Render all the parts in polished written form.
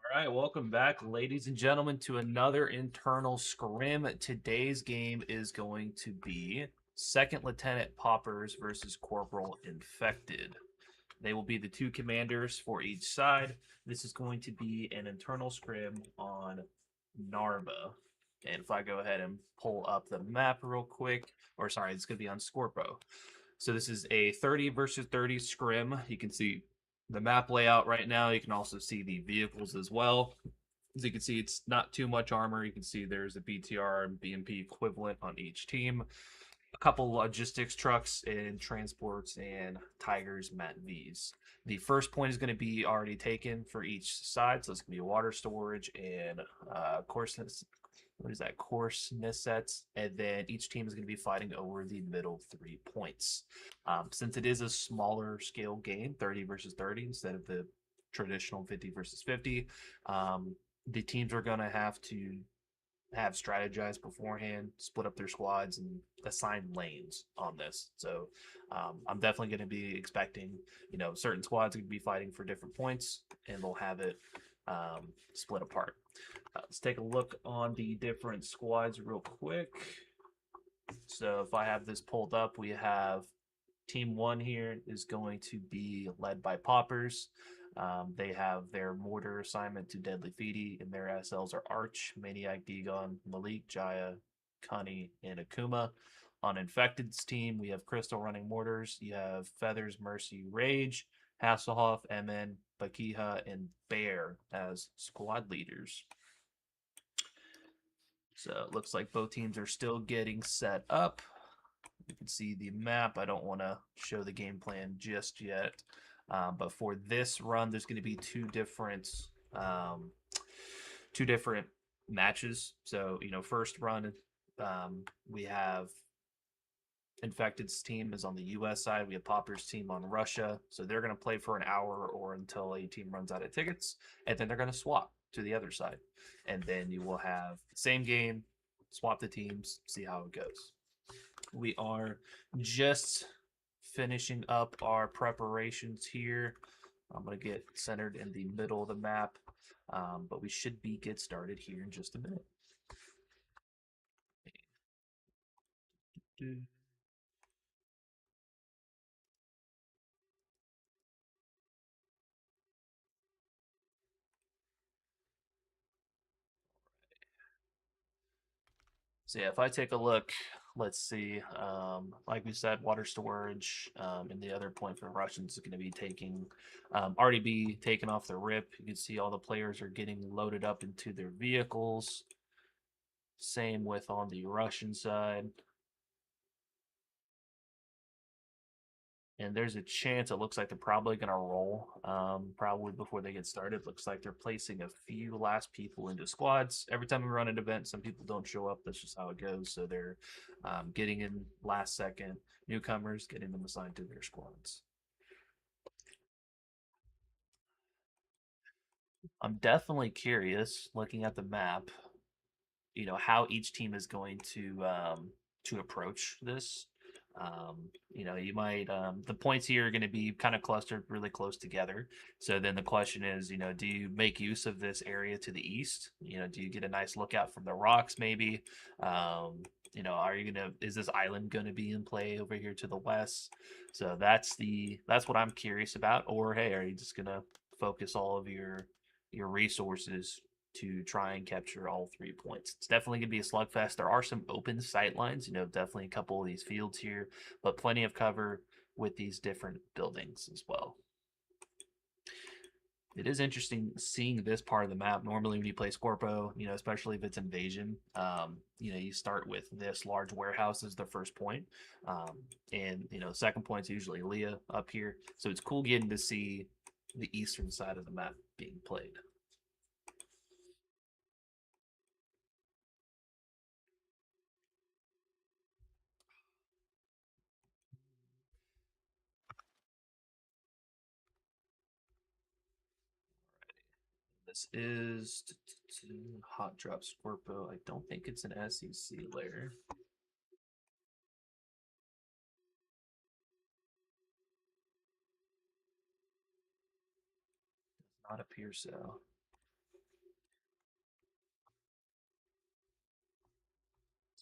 All right, welcome back, ladies and gentlemen, to another internal scrim. Today's game is going to be Second Lieutenant Poppers versus Corporal Infected. They will be the two commanders for each side. This is going to be an internal scrim on Narba. And if I go ahead and pull up the map real quick, or sorry, it's going to be on Scorpo. So this is a 30 versus 30 scrim. You can see the map layout right now. You can also see the vehicles as well. As you can see, it's not too much armor. You can see there's a BTR and BMP equivalent on each team. A couple logistics trucks and transports and Tigers Mat Vs. The first point is going to be already taken for each side, so it's going to be water storage and course what is that course sets, and then each team is going to be fighting over the middle 3 points. Since it is a smaller scale game, 30 versus 30 instead of the traditional 50 versus 50, the teams are going to have strategized beforehand, split up their squads, and assign lanes on this. So I'm definitely going to be expecting, certain squads are going to be fighting for different points, and they'll have it split apart. Let's take a look on the different squads real quick. So if I have this pulled up, we have Team 1 here is going to be led by Poppers. They have their mortar assignment to Deadly Feedy, and their SLs are Arch, Maniac, Dagon, Malik, Jaya, Cunny, and Akuma. On Infected's team, we have Crystal running mortars. You have Feathers, Mercy, Rage, Hasselhoff, MN, Bakiha, and Bear as squad leaders. So it looks like both teams are still getting set up. You can see the map. I don't want to show the game plan just yet. But for this run, there's going to be two different matches. So, first run, we have Infected's team is on the US side. We have Popper's team on Russia. So they're going to play for an hour or until a team runs out of tickets. And then they're going to swap to the other side. And then you will have the same game, swap the teams, see how it goes. We are just finishing up our preparations here. I'm going to get centered in the middle of the map, but we should get started here in just a minute. So yeah, if I take a look, let's see. Like we said, water storage, and the other point for Russians is going to be already be taken off the rip. You can see all the players are getting loaded up into their vehicles. Same with on the Russian side. And there's a chance it looks like they're probably going to roll probably before they get started. Looks like they're placing a few last people into squads. Every time we run an event, some people don't show up. That's just how it goes. So they're getting in last second. Newcomers getting them assigned to their squads. I'm definitely curious looking at the map, how each team is going to approach this. You might the points here are going to be kind of clustered really close together. So then the question is, do you make use of this area to the east? Do you get a nice lookout from the rocks maybe? Is this island going to be in play over here to the west? So that's what I'm curious about. Or hey, are you just going to focus all of your resources to try and capture all 3 points? It's definitely going to be a slugfest. There are some open sight lines, definitely a couple of these fields here, but plenty of cover with these different buildings as well. It is interesting seeing this part of the map. Normally, when you play Scorpo, especially if it's invasion, you start with this large warehouse as the first point, and second point's usually Leah up here. So it's cool getting to see the eastern side of the map being played. This is Hot Drop Scorpo. I don't think it's an SEC layer. Does not appear so.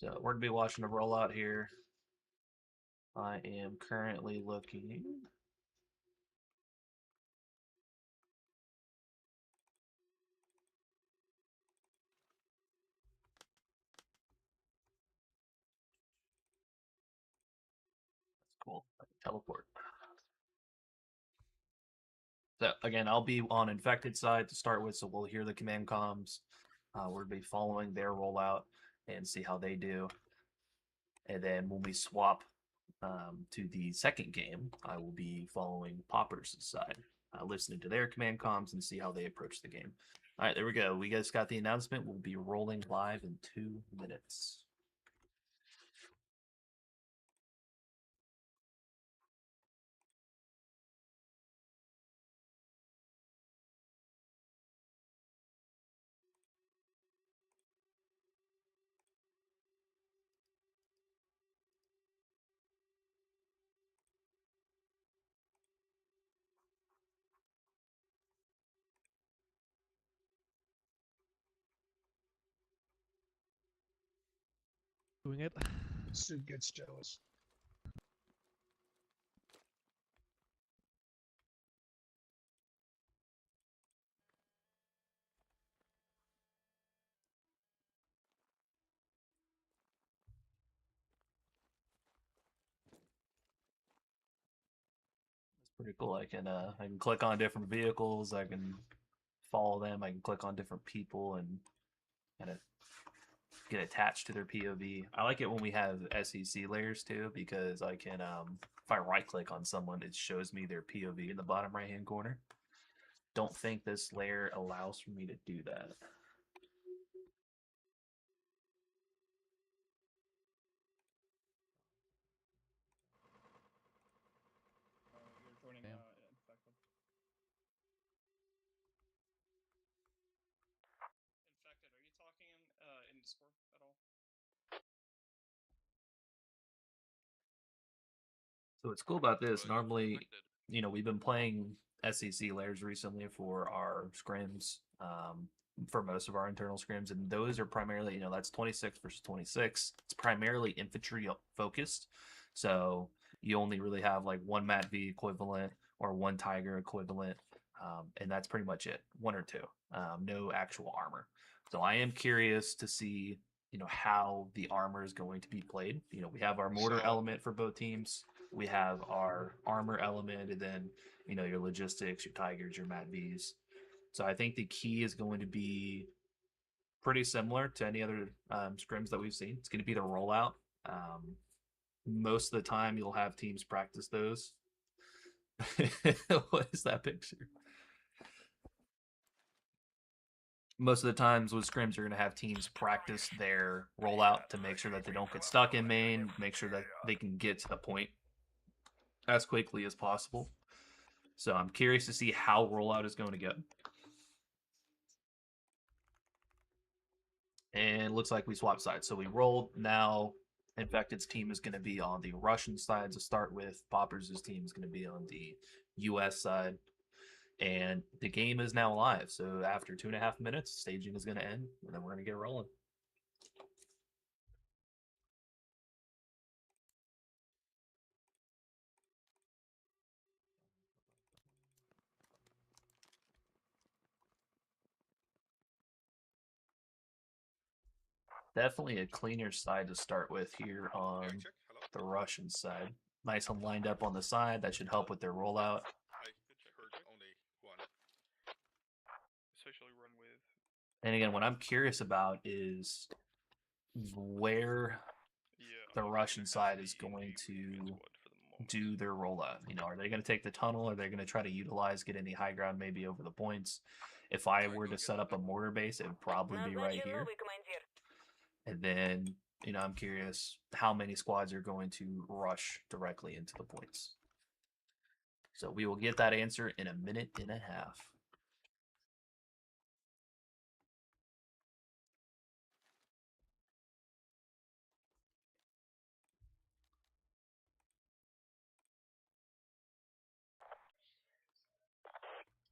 So we're gonna be watching a rollout here. I am currently looking. That's cool. I can teleport. So again, I'll be on infected side to start with, so we'll hear the command comms. We'll be following their rollout and see how they do. And then when we swap to the second game, I will be following Popper's side, listening to their command comms and see how they approach the game. All right, there we go. We guys got the announcement. We'll be rolling live in 2 minutes. Doing it. Sid gets jealous. It's pretty cool. I can click on different vehicles. I can follow them. I can click on different people and kind of get attached to their POV. I like it when we have SEC layers too, because I can if I right click on someone, it shows me their POV in the bottom right hand corner. Don't think this layer allows for me to do that. You're joining Damn. infected. Infected, are you talking in Discord at all? So what's cool about this, normally, we've been playing SEC layers recently for our scrims, for most of our internal scrims, and those are primarily, that's 26 versus 26. It's primarily infantry focused. So you only really have like one Mat V equivalent or one Tiger equivalent, and that's pretty much it, one or two, no actual armor. So I am curious to see, how the armor is going to be played. We have our mortar element for both teams. We have our armor element, and then your logistics, your tigers, your Mat Vs. So I think the key is going to be pretty similar to any other scrims that we've seen. It's going to be the rollout. Most of the time, you'll have teams practice those. What is that picture? Most of the times with scrims, you're going to have teams practice their rollout to make sure that they don't get stuck in main, make sure that they can get to the point as quickly as possible. So I'm curious to see how rollout is going to go. And it looks like we swapped sides. So we rolled. Now Infected's team is going to be on the Russian side to start with. Poppers' team is going to be on the US side. And the game is now live. So after 2.5 minutes, staging is going to end, and then we're going to get rolling. Definitely a cleaner side to start with here on the Russian side. Nice and lined up on the side. That should help with their rollout. Especially run with. And again, what I'm curious about is where the Russian side is going to do their rollout. Are they going to take the tunnel? Are they going to try to utilize, get any high ground maybe over the points? If I were to set up a mortar base, it would probably be right here. And then, I'm curious how many squads are going to rush directly into the points. So we will get that answer in 1.5 minutes.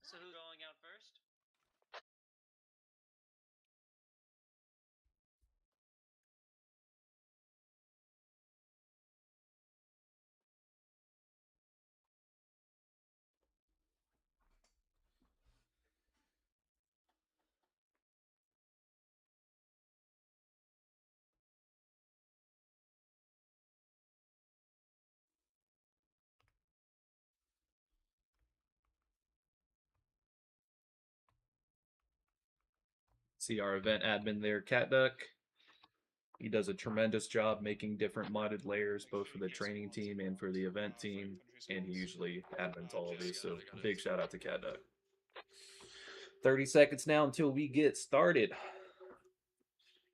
So who's going out first? See our event admin there, Cat Duck. He does a tremendous job making different modded layers, both for the training team and for the event team. And he usually admins all of these, so big shout out to Cat Duck. 30 seconds now until we get started.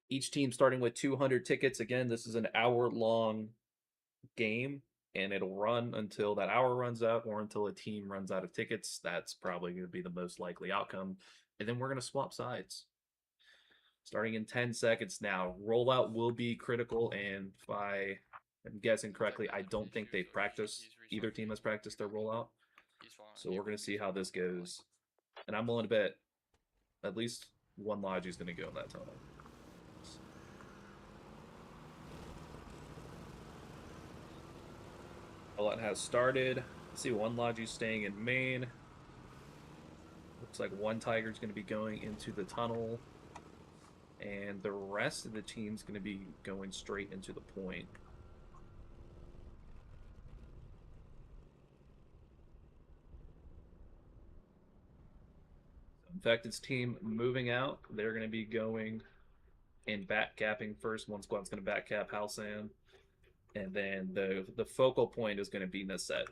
Each team starting with 200 tickets. Again, this is an hour-long game, and it'll run until that hour runs out or until a team runs out of tickets. That's probably going to be the most likely outcome. And then we're going to swap sides. Starting in 10 seconds now. Rollout will be critical, and if I am guessing correctly, I don't think they've practiced. Either team has practiced their rollout. So we're going to see how this goes. And I'm willing to bet at least one Logi is going to go in that tunnel. Rollout has started. Let's see, one Logi staying in main. Looks like one Tiger's going to be going into the tunnel. And the rest of the team's going to be going straight into the point. Infected's team moving out. They're going to be going in back capping first. One squad's going to back cap Halsan. And then the focal point is going to be Nasset.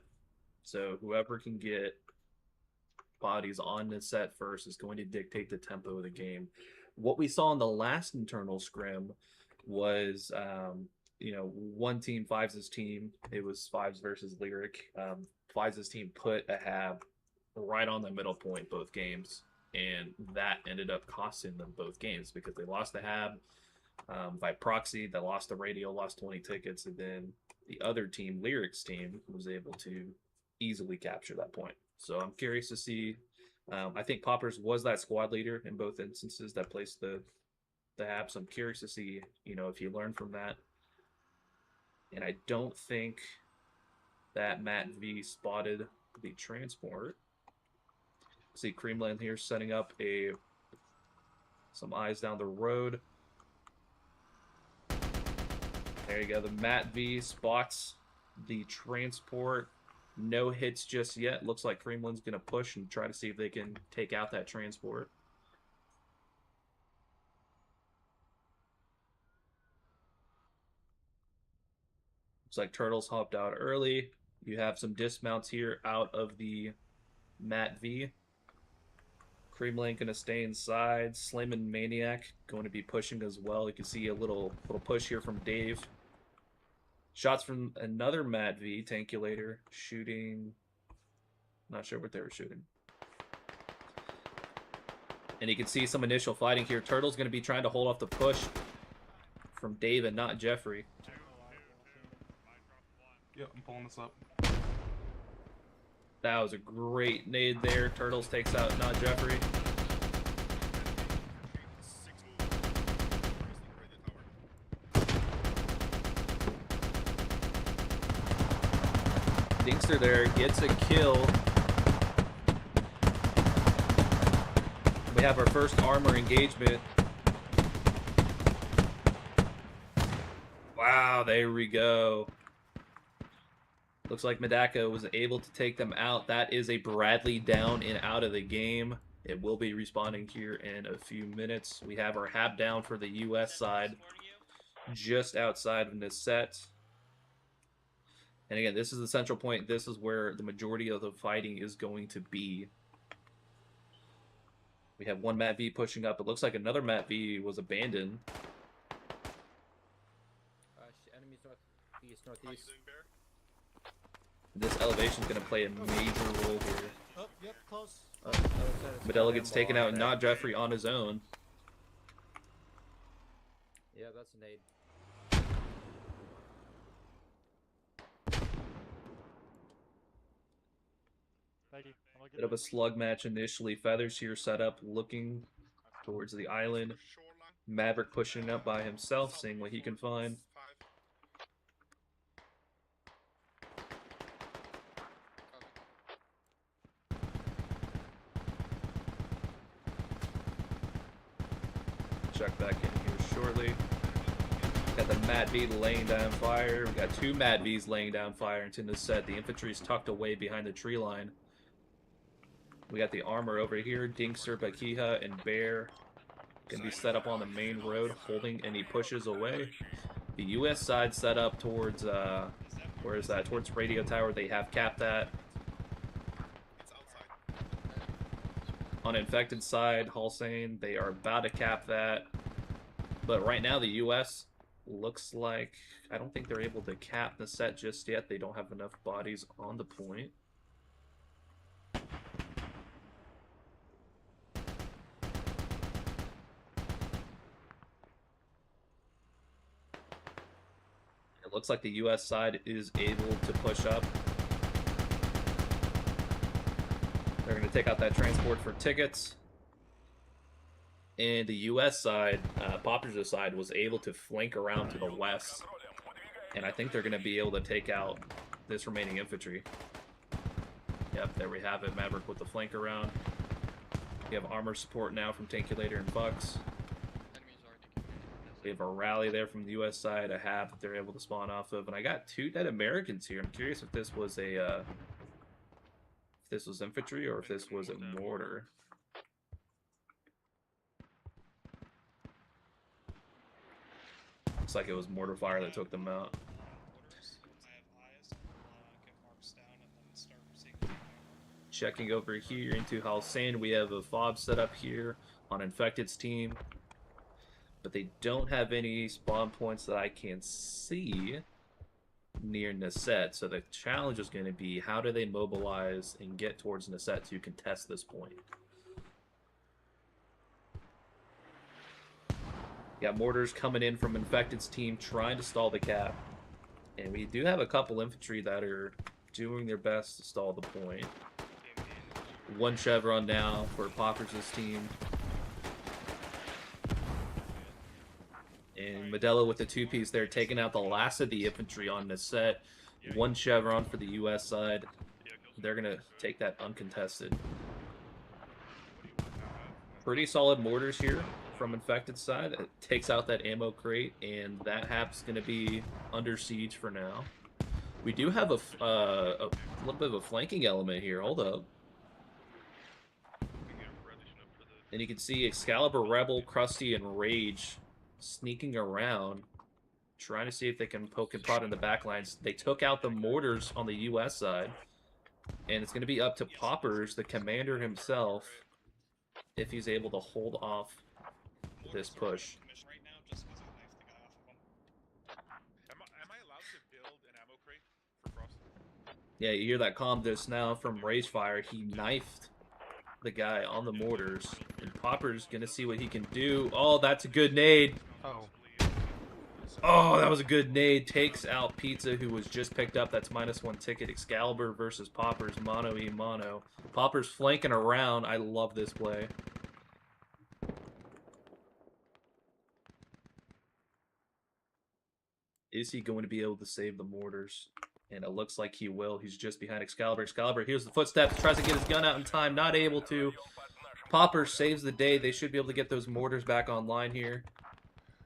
So whoever can get bodies on Nasset first is going to dictate the tempo of the game. What we saw in the last internal scrim was, one team, Fives' team, it was Fives versus Lyric. Fives' team put a hab right on the middle point both games, and that ended up costing them both games because they lost the hab by proxy. They lost the radio, lost 20 tickets, and then the other team, Lyric's team, was able to easily capture that point. So I'm curious to see. I think Poppers was that squad leader in both instances that placed the hab. So I'm curious to see, if you learn from that. And I don't think that Matt V spotted the transport. See Creamland here setting up some eyes down the road. There you go. The Matt V spots the transport. No hits just yet. Looks like Creamland's going to push and try to see if they can take out that transport. Looks like Turtles hopped out early. You have some dismounts here out of the Matt V. Creamland going to stay inside. Slim and Maniac going to be pushing as well. You can see a little push here from Dave. Shots from another Matt V, Tankulator, shooting. Not sure what they were shooting. And you can see some initial fighting here. Turtle's going to be trying to hold off the push from Dave and not Jeffrey. Yep, I'm pulling this up. That was a great nade there. Turtles takes out not Jeffrey. Dinkster there gets a kill. We have our first armor engagement. Wow, there we go. Looks like Medaka was able to take them out. That is a Bradley down and out of the game. It will be respawning here in a few minutes. We have our hab down for the US side, just outside of Nasset. And again, this is the central point. This is where the majority of the fighting is going to be. We have one Matt V pushing up. It looks like another Matt V was abandoned. Enemies northeast, northeast. This elevation is going to play a major role here. Oh, yep, close. Medella gets taken out, and not Jeffrey on his own. Yeah, that's a nade. Bit of a slug match initially. Feathers here set up, looking towards the island. Maverick pushing up by himself, seeing what he can find. Check back in here shortly. Got the Mad V laying down fire. We got two Mad Vs laying down fire into the set. The infantry's tucked away behind the tree line. We got the armor over here. Dinkster, Bakiha, and Bear Gonna be set up on the main road, holding any pushes away. The U.S. side set up towards, where is that? Towards radio tower. They have capped that. On infected side, Hulsane, they are about to cap that. But right now, the U.S. looks like, I don't think they're able to cap the set just yet. They don't have enough bodies on the point. It looks like the U.S. side is able to push up. They're going to take out that transport for tickets. And the U.S. side, Poppers' side, was able to flank around to the west. And I think they're going to be able to take out this remaining infantry. Yep, there we have it. Maverick with the flank around. We have armor support now from Tankulator and Bucks. We have a rally there from the U.S. side, a hab that they're able to spawn off of. And I got 2 dead Americans here. I'm curious if this was a... if this was infantry or if this was a mortar. Looks like it was mortar fire that took them out. Checking over here into Hulsane, we have a fob set up here on Infected's team. But they don't have any spawn points that I can see near Nasset. So the challenge is going to be, how do they mobilize and get towards Nasset to contest this point? Got mortars coming in from Infected's team trying to stall the cap. And we do have a couple infantry that are doing their best to stall the point. 1 Chevron now for Poppers' team. And Modelo with the 2-piece there, taking out the last of the infantry on Nasset. 1 Chevron for the U.S. side. They're going to take that uncontested. Pretty solid mortars here from Infected side. It takes out that ammo crate, and that hap's going to be under siege for now. We do have a little bit of a flanking element here. Hold up. And you can see Excalibur, Rebel, Krusty, and Rage sneaking around, trying to see if they can poke and prod in the back lines. They took out the mortars on the U.S. side, and it's going to be up to Poppers, the commander himself, if he's able to hold off this push. Am I allowed to build an ammo crate for Frost? Yeah, you hear that comm just now from Ragefire. He knifed the guy on the mortars, and Popper's gonna see what he can do. Oh, that's a good nade. Oh, that was a good nade. Takes out Pizza, who was just picked up. That's -1 ticket. Excalibur versus Poppers, mono e mono. Poppers flanking around. I love this play. Is he going to be able to save the mortars? And it looks like he will. He's just behind Excalibur. Excalibur hears the footsteps, tries to get his gun out in time, not able to. Popper saves the day. They should be able to get those mortars back online here.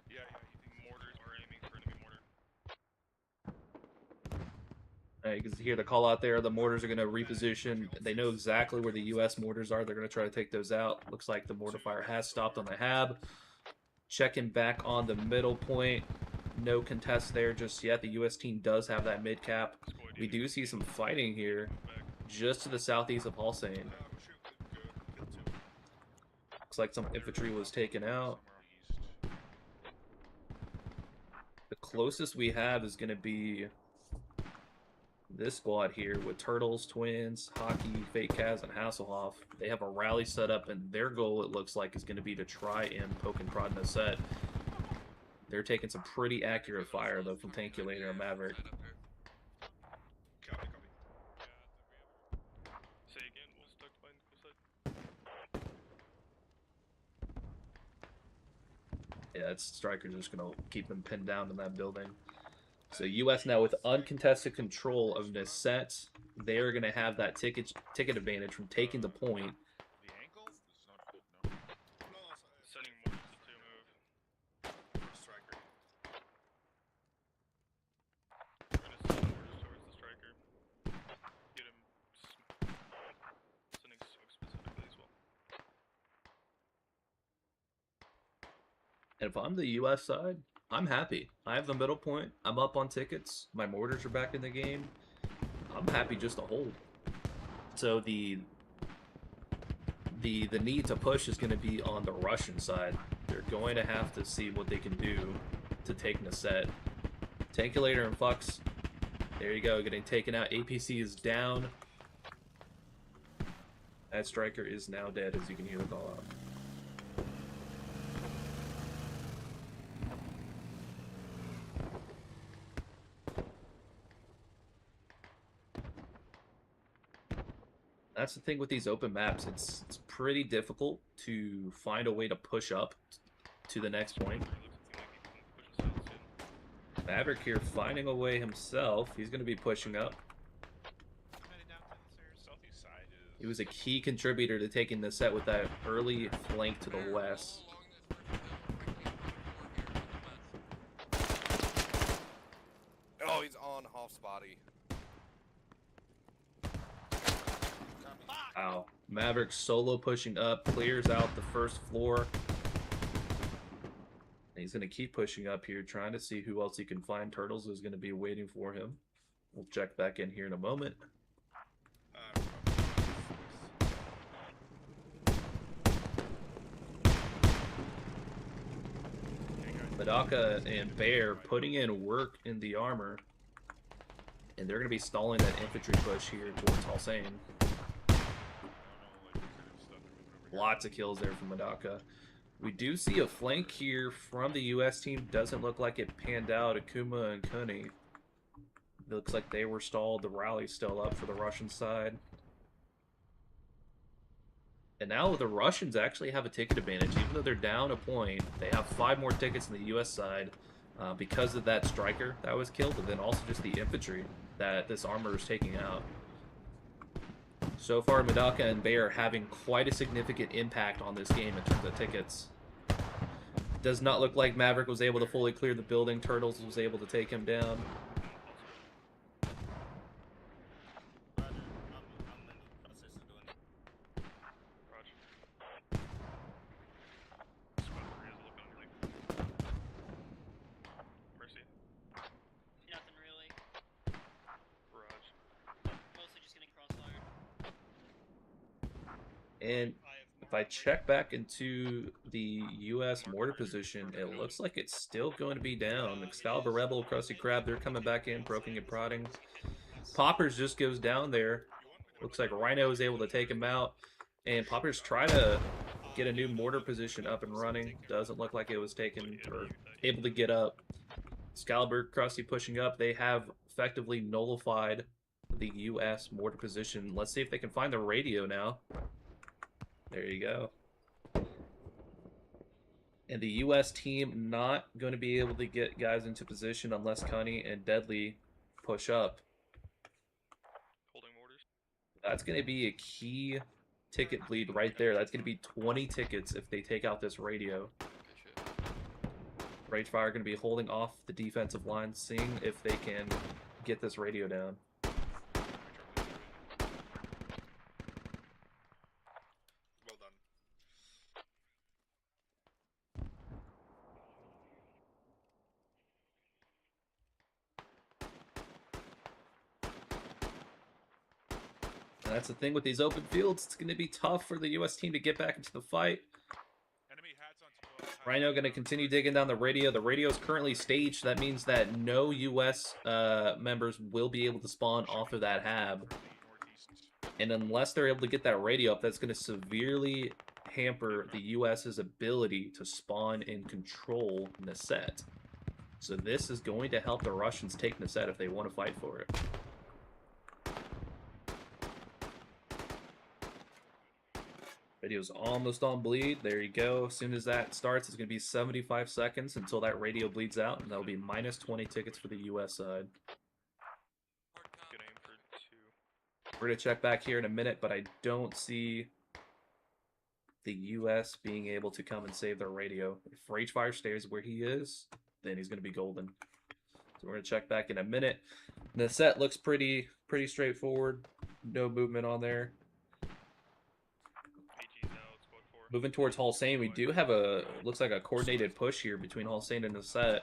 Yeah, mortars are aiming for enemy mortar. You can hear the call out there. The mortars are going to reposition. They know exactly where the U.S. mortars are. They're going to try to take those out. Looks like the mortar fire has stopped on the hab. Checking back on the middle point. No contest there just yet. The U.S. team does have that mid cap. We do see some fighting here just to the southeast of Hulsane. Looks like some infantry was taken out. The closest we have is going to be this squad here with Turtles, Twins, Hockey, Fake Kaz, and Hasselhoff. They have a rally set up, and their goal, it looks like, is going to be to try and poke and prod Nasset. They're taking some pretty accurate fire, though, from Tankulator and Maverick. Copy. Say again, what's stuck behind the side? Yeah, it's Striker's just going to keep them pinned down in that building. So U.S. now with uncontested control of Nasset. They're going to have that ticket advantage from taking the point. The ankle? This is not good, no. Sending mortars to move. Striker. We're gonna send mortars towards the striker. Get him sending smoke specifically as well. And if I'm the US side, I'm happy. I have the middle point. I'm up on tickets. My mortars are back in the game. I'm happy just to hold. So the need to push is going to be on the Russian side. They're going to have to see what they can do to take Nasset. Tankulator and Flux. There you go, getting taken out. APC is down. That striker is now dead, as you can hear the call out. That's the thing with these open maps. It's pretty difficult to find a way to push up to the next point. Maverick here finding a way himself. He's going to be pushing up. He was a key contributor to taking the set with that early flank to the west. Oh, he's on Hoff's body. Wow. Maverick solo pushing up, clears out the first floor. And he's going to keep pushing up here, trying to see who else he can find. Turtles is going to be waiting for him. We'll check back in here in a moment. Madaka and Bear putting in work in the armor. And they're going to be stalling that infantry push here towards Hossein. Lots of kills there from Madaka. We do see a flank here from the US team. Doesn't look like it panned out. Akuma and Kuni. It looks like they were stalled. The rally's still up for the Russian side. And now the Russians actually have a ticket advantage. Even though they're down a point, they have 5 more tickets on the US side because of that striker that was killed, and then also just the infantry that this armor is taking out. So far, Madaka and Bear having quite a significant impact on this game in terms of tickets. Does not look like Maverick was able to fully clear the building. Turtles was able to take him down. Nothing really. Mostly just getting crossfired. And if I check back into the US mortar position, it looks like it's still going to be down. Excalibur Rebel, Krusty Krab, they're coming back in, poking and prodding. Poppers just goes down there. Looks like Rhino is able to take him out. And Poppers try to get a new mortar position up and running. Doesn't look like it was taken or able to get up. Excalibur, Krusty pushing up. They have effectively nullified the US mortar position. Let's see if they can find the radio now. There you go. And the US team not going to be able to get guys into position unless Cunny and Deadly push up. Holding mortars. That's going to be a key ticket bleed right there. That's going to be 20 tickets if they take out this radio. Ragefire going to be holding off the defensive line, seeing if they can get this radio down. Well done. And that's the thing with these open fields. It's going to be tough for the US team to get back into the fight. Enemy hats on 12. Rhino going to continue digging down the radio. The radio is currently staged. That means that no US members will be able to spawn off of that hab. And unless they're able to get that radio up, that's going to severely hamper the US's ability to spawn and control Nasset. So this is going to help the Russians take Nasset if they want to fight for it. Radio's almost on bleed. There you go. As soon as that starts, it's going to be 75 seconds until that radio bleeds out, and that'll be minus 20 tickets for the US side. Good aim for 2. We're going to check back here in a minute, but I don't see the US being able to come and save their radio. If Ragefire stays where he is, then he's going to be golden. So we're going to check back in a minute. The set looks pretty straightforward. No movement on there. AG's out, squad 4. Moving towards Hulsane, we do have a looks like a coordinated push here between Hulsane and Nasset.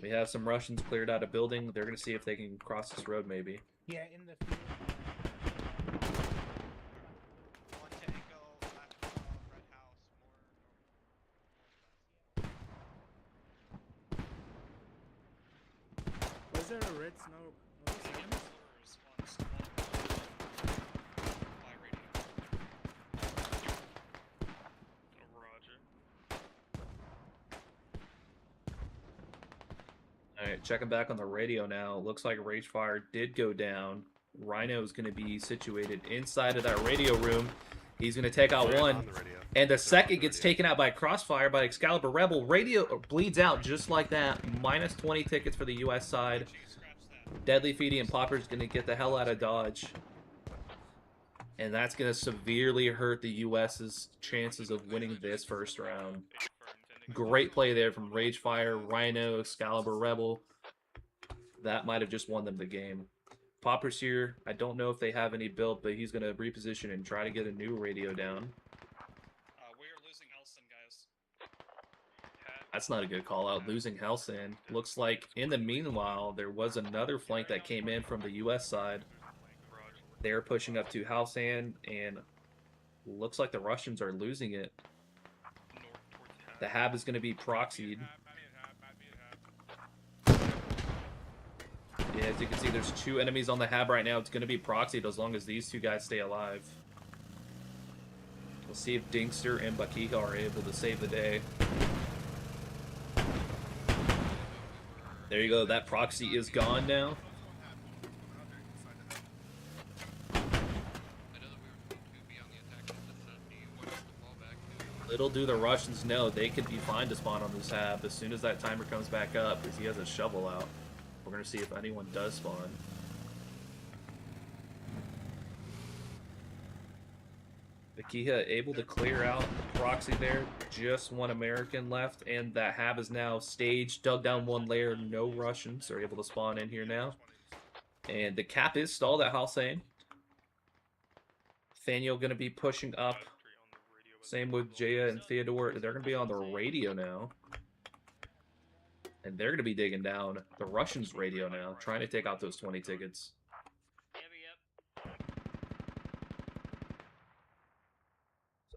We have some Russians cleared out a building. They're gonna see if they can cross this road, maybe. Yeah, in the field. One tango, left, red house, more northwest. Was there a red snow? No, seconds? Response to by radio. Roger. Alright, checking back on the radio now. Looks like Ragefire did go down. Rhino is going to be situated inside of that radio room. He's going to take out one. And the second gets taken out by Crossfire by Excalibur Rebel. Radio bleeds out just like that. Minus 20 tickets for the US side. Deadly Feedy and Popper's going to get the hell out of Dodge. And that's going to severely hurt the US's chances of winning this first round. Great play there from Ragefire, Rhino, Excalibur Rebel. That might have just won them the game. Popper's here. I don't know if they have any built, but he's going to reposition and try to get a new radio down. We are losing Elson, guys. That's not a good call out. Losing Helsin. Looks like in the meanwhile, there was another flank that came in from the US side. They're pushing up to Halsan, and looks like the Russians are losing it. The Hab is going to be proxied. Yeah, as you can see, there's 2 enemies on the Hab right now. It's going to be proxied as long as these 2 guys stay alive. We'll see if Dinkster and Bakiha are able to save the day. There you go. That proxy is gone now. Little do the Russians know they could be fine to spawn on this Hab as soon as that timer comes back up because he has a shovel out. We're going to see if anyone does spawn. Bakiha able to clear out the proxy there. Just 1 American left, and that Hab is now staged, dug down 1 layer. No Russians are able to spawn in here now. And the cap is stalled at Halsane. Thaniel going to be pushing up. Same with Jaya and Theodore. They're going to be on the radio now. And they're going to be digging down the Russians' radio now, trying to take out those 20 tickets. Yep.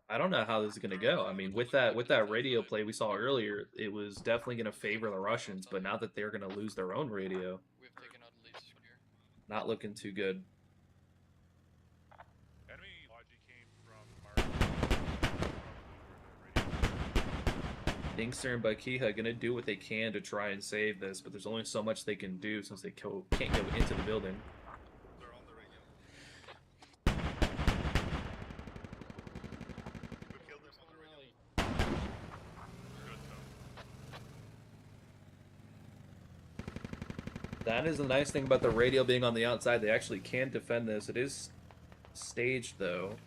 I don't know how this is going to go. I mean, with that radio play we saw earlier, it was definitely going to favor the Russians, but now that they're going to lose their own radio, not looking too good. Dinkster and Bakiha going to do what they can to try and save this, but there's only so much they can do since they can't go into the building. They're on the radio. We killed them on the radio. That is the nice thing about the radio being on the outside. They actually can defend this. It is staged, though.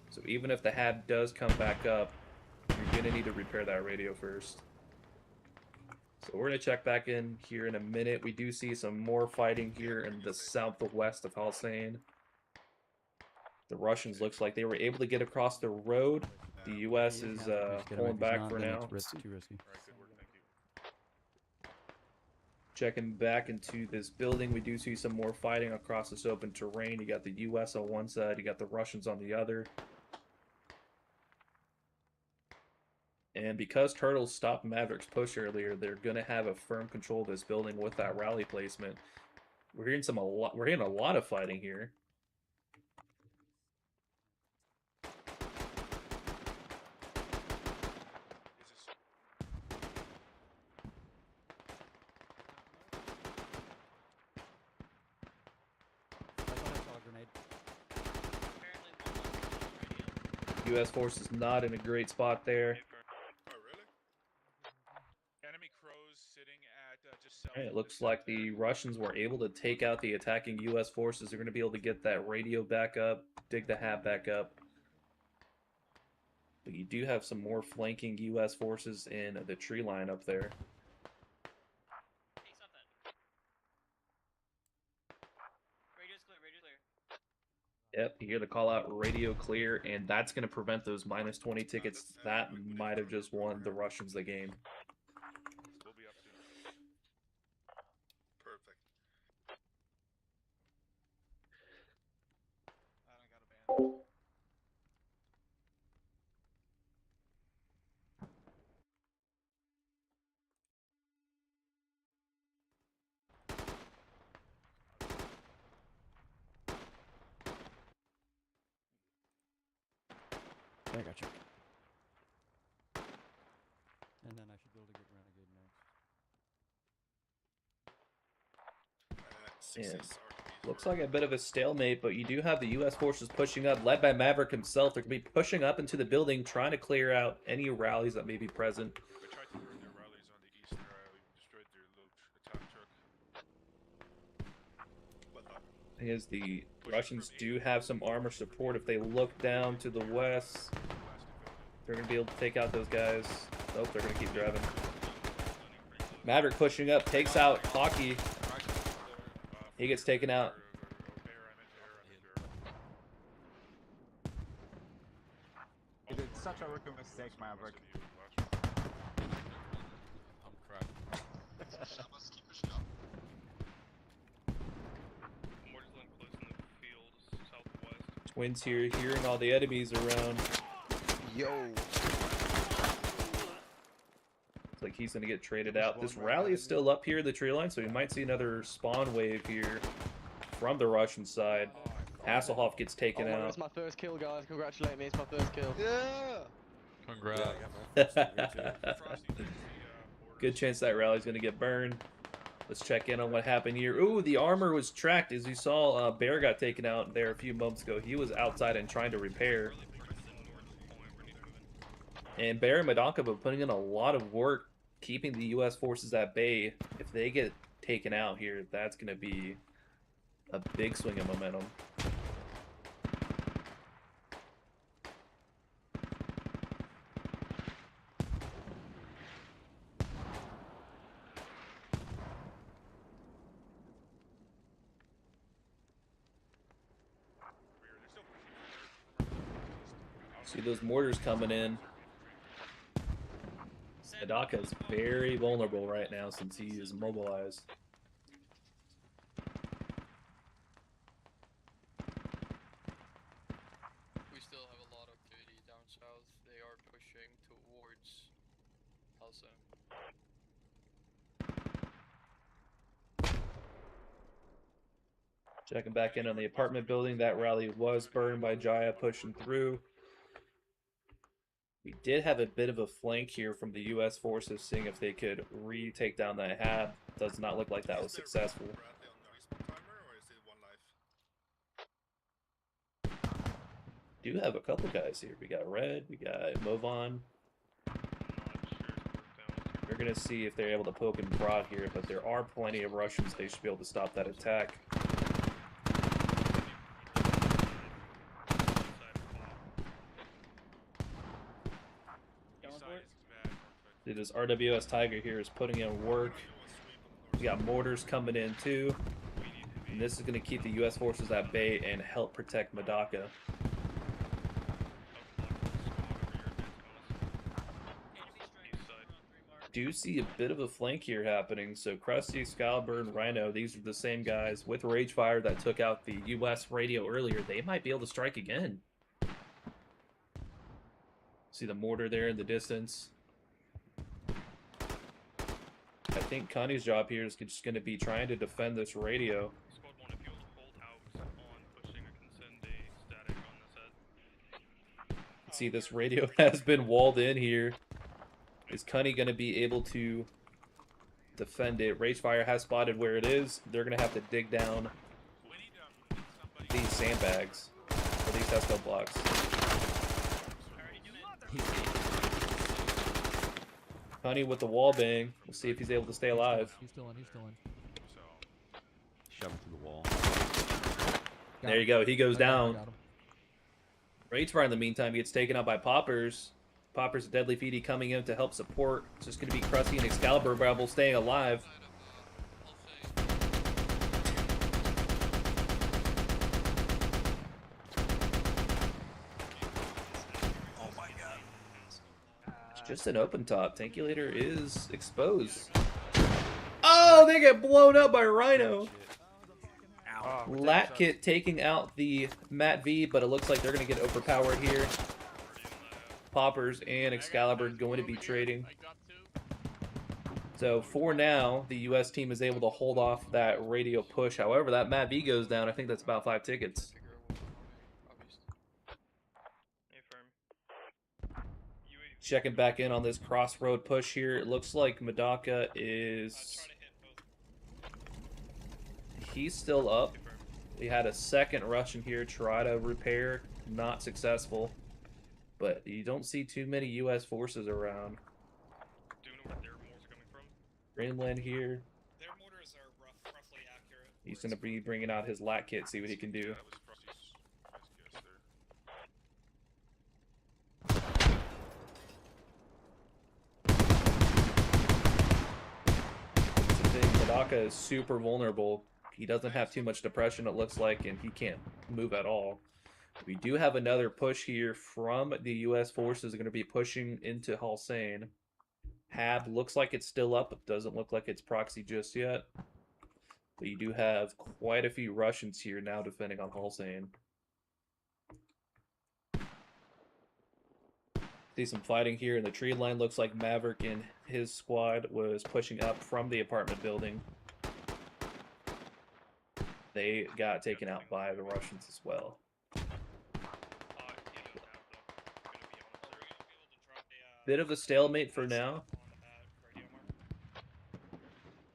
So even if the Hab does come back up, you're going to need to repair that radio first. So we're going to check back in here in a minute. We do see some more fighting here in the southwest of Halsane. The Russians looks like they were able to get across the road. The U.S. is pulling back for now. Too risky. Checking back into this building, we do see some more fighting across this open terrain. You got the U.S. on one side, you got the Russians on the other. And because Turtles stopped Maverick's push earlier, they're going to have a firm control of this building with that rally placement. We're hearing a lot of fighting here. U.S. force is not in a great spot there. Oh, really? Enemy crows sitting at just south. It looks like the Russians were able to take out the attacking U.S. forces. They're going to be able to get that radio back up, dig the Hab back up. But you do have some more flanking U.S. forces in the tree line up there. Hey, stop that. Radio's clear, radio's clear. Yep, you hear the call out radio clear, and that's going to prevent those minus 20 tickets. That might have just won the Russians the game. We'll be up soon. Perfect. I don't got a band. I got you. And then I should be able to get Renegade next. Yeah. Success RPs Looks were- like a bit of a stalemate, but you do have the U.S. forces pushing up, led by Maverick himself. They're going to be pushing up into the building, trying to clear out any rallies that may be present. We tried to burn their rallies on the east there. We destroyed their loot. Attack truck. As the Russians do have some armor support, if they look down to the west, they're going to be able to take out those guys. Nope, they're going to keep driving. Maverick pushing up, takes out Hockey. He gets taken out. You did such a rookie mistake, Maverick. I'm crap. Mortar's laying close in the field, southwest. Twins here, hearing all the enemies around. Yo. Looks like he's going to get traded out. This rally is still up here in the tree line, so we might see another spawn wave here from the Russian side. Hasselhoff gets taken out. It's my first kill, guys. Congratulate me. It's my first kill. Yeah. Congrats. Good chance that rally's going to get burned. Let's check in on what happened here. Ooh, the armor was tracked. As you saw, Bear got taken out there a few moments ago. He was outside and trying to repair. And Bear and Madonka have been putting in a lot of work keeping the U.S. forces at bay. If they get taken out here, that's going to be a big swing of momentum. See those mortars coming in. Madaka is very vulnerable right now since he is mobilized. We still have a lot of activity down south. They are pushing towards Tulsa. Checking back in on the apartment building. That rally was burned by Jaya pushing through. We did have a bit of a flank here from the U.S. forces, seeing if they could retake down that hab. Does not look like that was successful. Do have a couple guys here. We got Red, we got Movan. We're going to see if they're able to poke and prod here, but there are plenty of Russians. They should be able to stop that attack. This RWS Tiger here is putting in work. We got mortars coming in too. And this is going to keep the U.S. forces at bay and help protect Madaka. Do see a bit of a flank here happening. So Krusty, Excalibur, and Rhino, these are the same guys with Ragefire that took out the U.S. radio earlier. They might be able to strike again. See the mortar there in the distance. I think Connie's job here is just going to be trying to defend this radio. Squad 1, if you hold out on pushing, I can send a static on this head. See, this radio has been walled in here. Is Cunny going to be able to defend it? Ragefire has spotted where it is. They're going to have to dig down these sandbags, or these Tesco blocks. Cunny with the wall bang. We'll see if he's able to stay alive. He's still in. He's still in. Shove him through the wall. There you go. He goes down. Got him. Ragefire in the meantime gets taken out by Poppers. Poppers Deadly Feedy coming in to help support. It's just going to be Krusty and Excalibur Rebel staying alive. Just an open top. Tankulator is exposed. Oh, they get blown up by Rhino. Lat Kit taking out the Matt V, but it looks like they're going to get overpowered here. Poppers and Excalibur going to be trading. So for now, the U.S. team is able to hold off that radio push. However, that Matt V goes down. I think that's about 5 tickets. Checking back in on this crossroad push here. It looks like Madaka is... He's still up. We had a second Russian here try to repair. Not successful. But you don't see too many U.S. forces around. Do you know where their mortar's coming from? Greenland here. Their mortars are roughly accurate. He's going to be bringing out his Lat Kit, see what he can do. Madaka is super vulnerable. He doesn't have too much depression, it looks like, and he can't move at all. We do have another push here from the U.S. forces. Are going to be pushing into Halsane. Hab looks like it's still up. It doesn't look like it's proxy just yet. But you do have quite a few Russians here now defending on Halsane. See some fighting here in the tree line. Looks like Maverick and his squad was pushing up from the apartment building. They got taken out by the Russians as well. Bit of a stalemate for now.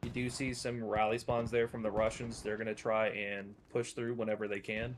You do see some rally spawns there from the Russians. They're going to try and push through whenever they can.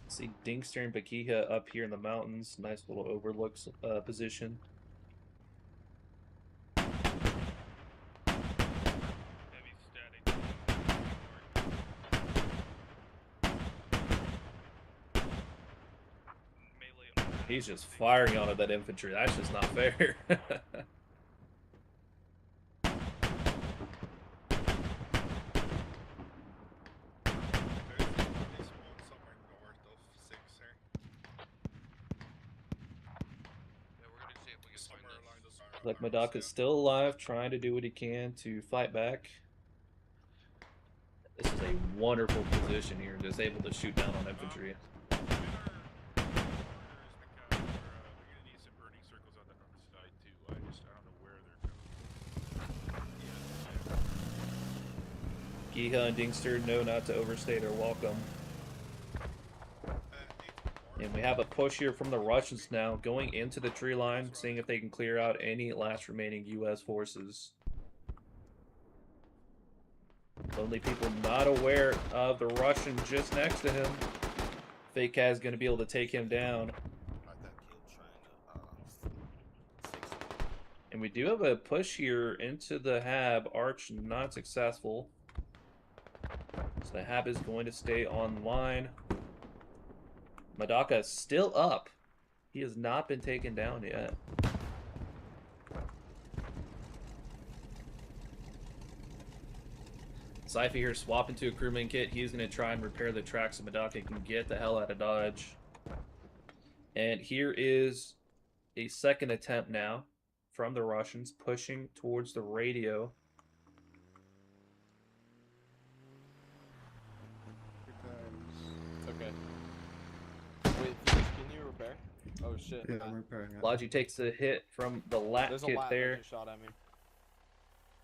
See Dinkster and Bakiha up here in the mountains. Nice little overlook position. He's just firing onto that infantry. That's just not fair. Like Madaka's still alive, trying to do what he can to fight back. This is a wonderful position here, just able to shoot down on infantry. Giha and Dingster know not to overstay their welcome. And we have a push here from the Russians now, going into the tree line, seeing if they can clear out any last remaining U.S. forces. Only people not aware of the Russian just next to him. Fake Kaz is going to be able to take him down. And we do have a push here into the Hab. Arch not successful. So the Hab is going to stay online. Madaka is still up. He has not been taken down yet. Syphy here swapping to a crewman kit. He's going to try and repair the tracks so Madaka can get the hell out of Dodge. And here is a second attempt now from the Russians, pushing towards the radio. Okay. Wait, can you repair? Oh shit. Yeah, I'm repairing it. Logi takes a hit from the lat There's kit a lat there. that just shot at me.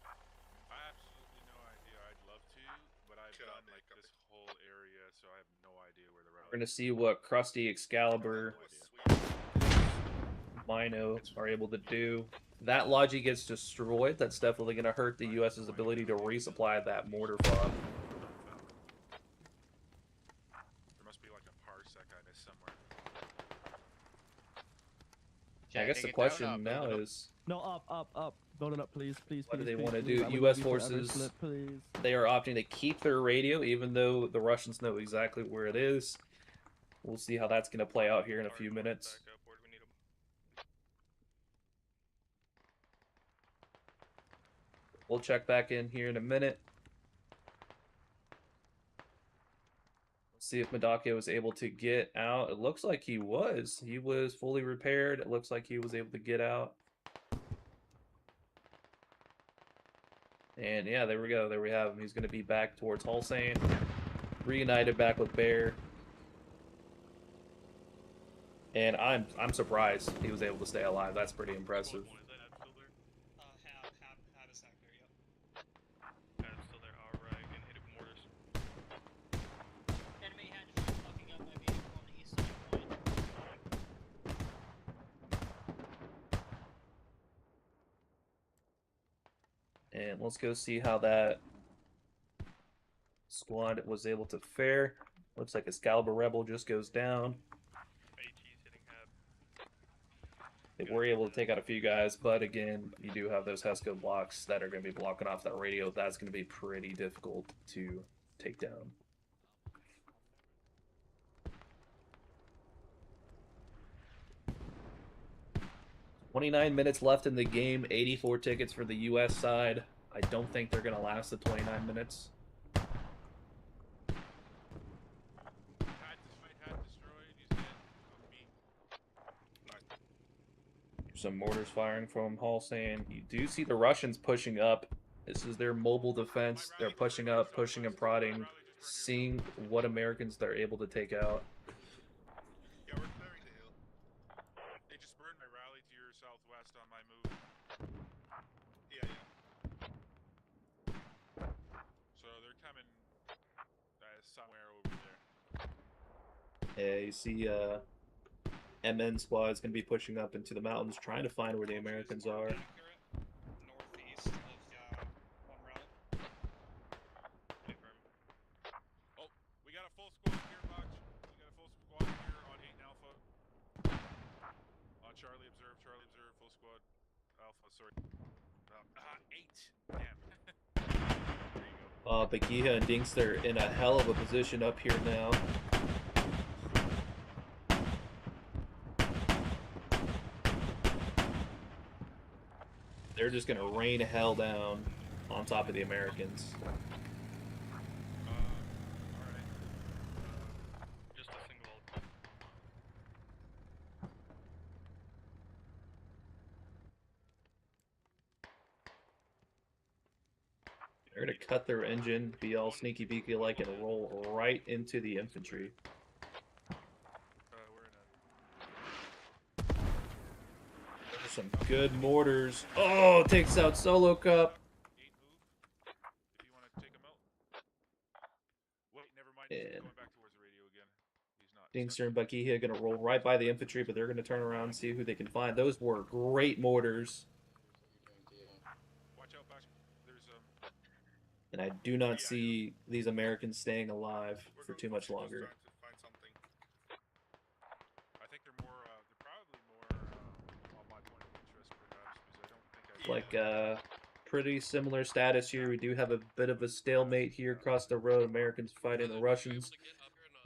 I have absolutely no idea. I'd love to, but I've done like this whole area, so I have no idea where the We're going to see what Krusty, Excalibur, Mino are able to do. That Logi gets destroyed. That's definitely going to hurt the U.S.'s ability to resupply that mortar fob. I guess the Take it down, question I'll build now it up. is, No, up. Build it up, please, please, what do please, they please, want to please. do? I would U.S. leave you forever, forces, Slip, please. they are opting to keep their radio, even though the Russians know exactly where it is. We'll see how that's going to play out here in a few minutes. Back up. Where do we need 'em? We'll check back in here in a minute. See if Madake was able to get out. It looks like he was. He was fully repaired. It looks like he was able to get out. And yeah, there we go. There we have him. He's going to be back towards Hulsane. Reunited back with Bear. And I'm surprised he was able to stay alive. That's pretty impressive. Squad 1, is that Ab still there? Hab is actor, yep. Ab's still there. Alright, and hit it with mortars. Enemy henchmen looking up my vehicle on the east side point. And let's go see how that squad was able to fare. Looks like Excalibur Rebel just goes down. AT's hitting Ab. They were able to take out a few guys, but again, you do have those Hesco blocks that are going to be blocking off that radio. That's going to be pretty difficult to take down. "29 minutes left in the game, 84 tickets for the US side. I don't think they're going to last the 29 minutes. Some mortars firing from Hulsane. You do see the Russians pushing up. This is their mobile defense. They're pushing up, pushing and prodding, seeing what Americans they're able to take out. Yeah, we're clearing the hill. They just burned my rally to your southwest on my move. Yeah. So they're coming somewhere over there. Yeah, you see MN squad is going to be pushing up into the mountains, trying to find where the Americans are. Accurate. Northeast of one route. Oh, we got a full squad here, Botch. We got a full squad here on 8 Alpha. Charlie observe, full squad. Alpha, sorry. 8. Damn. There you go. Bakiha and Dinks, they're in a hell of a position up here now. They're just going to rain hell down on top of the Americans. Alright. Just a single. They're going to cut their engine, be all sneaky beaky like, and roll right into the infantry. We're in a... There's some good mortars. Oh, takes out Solo Cup. 8 move. If you want to take him out. Wait, never mind. And He's going back towards the radio again. He's not. Dinkster and Bakiha going to roll right by the infantry, but they're going to turn around and see who they can find. Those were great mortars. Watch out, Bash. There's And I do not see these Americans staying alive for too much longer. trying to find something. I think they're more. They're probably more on my point of interest, perhaps, because I don't think I. Like pretty similar status here. We do have a bit of a stalemate here across the road. Americans fighting the Russians.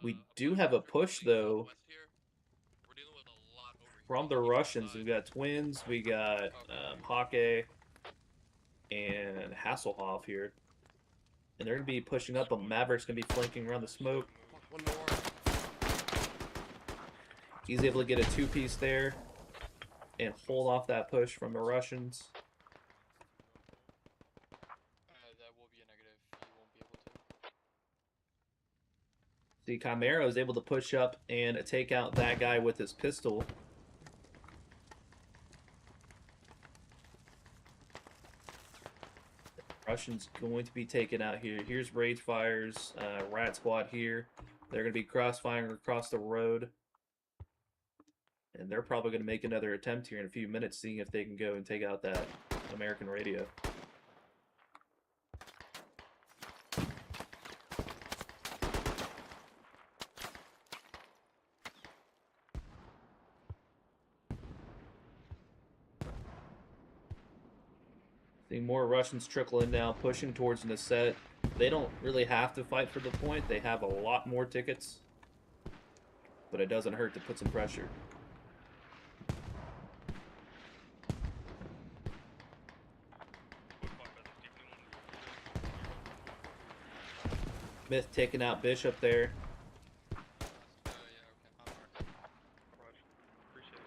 We do have a push though from the Russians. We've got Twins, we got Hake and Hasselhoff here. And they're going to be pushing up, but Maverick's going to be flanking around the smoke. One more. He's able to get a two-piece there and hold off that push from the Russians. That will be a negative. You won't be able to. See, Chimera is able to push up and take out that guy with his pistol. Russians going to be taken out here. Here's Rage Fire's Rat Squad here. They're going to be crossfiring across the road. And they're probably going to make another attempt here in a few minutes, seeing if they can go and take out that American radio. Seeing more Russians trickle in now, pushing towards Nasset. They don't really have to fight for the point. They have a lot more tickets. But it doesn't hurt to put some pressure. Myth taking out Bishop there. Yeah, okay. Appreciate it.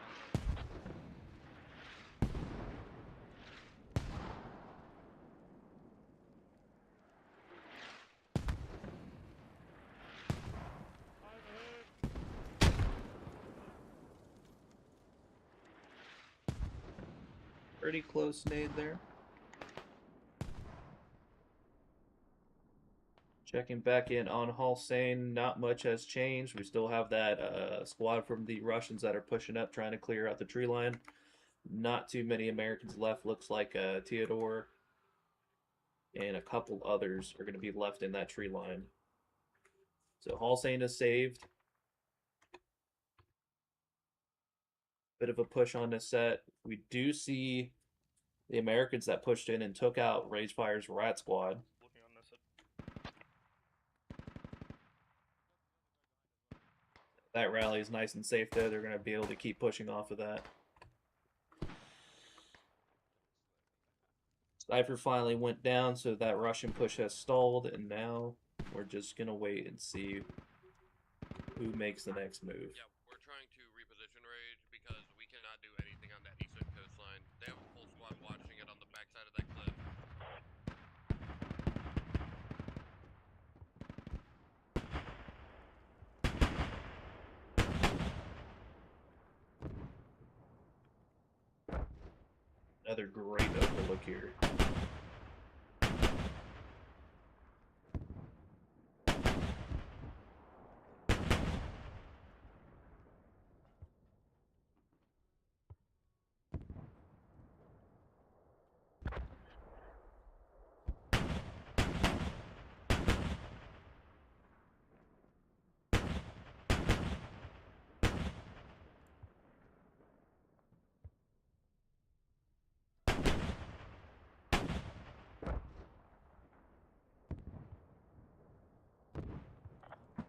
Pretty close nade there. Checking back in on Zane, not much has changed. We still have that squad from the Russians that are pushing up, trying to clear out the tree line. Not too many Americans left. Looks like Theodore and a couple others are going to be left in that tree line. So Zane is saved. Bit of a push on this set. We do see the Americans that pushed in and took out Ragefire's Rat Squad. Looking on this side. That rally is nice and safe there. They're going to be able to keep pushing off of that. Sniper finally went down, so that Russian push has stalled, and now we're just going to wait and see who makes the next move. Yeah, we're trying to reposition Rage because we cannot do anything on that eastern coastline. They have a full squad watching it on the backside of that cliff. Another great overlook here.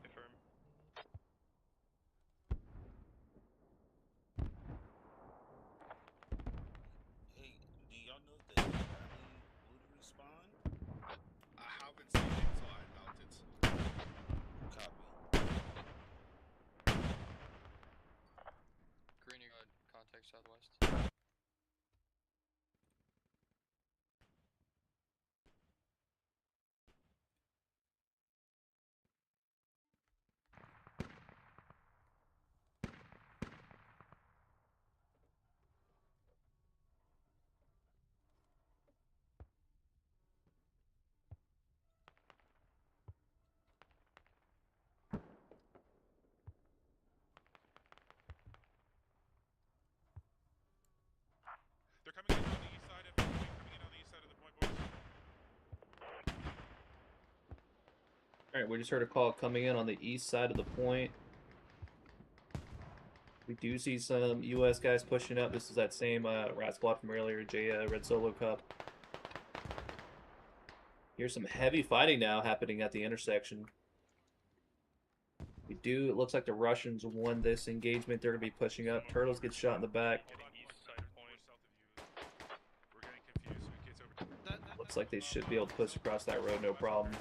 Confirm. Hey, do y'all know if the rally would respawn? I haven't seen it, so I doubt it. Copy. Green, you got contact southwest. They're coming in on the east side of the point. Coming in on the east side of the point, boys. Alright, we just heard a call coming in on the east side of the point. We do see some U.S. guys pushing up. This is that same Rat Squad from earlier, Red Solo Cup. Here's some heavy fighting now happening at the intersection. It looks like the Russians won this engagement. They're going to be pushing up. Turtles get shot in the back. East side point. We're getting confused. We kids over. Looks like they should be able to push across that road, no problem.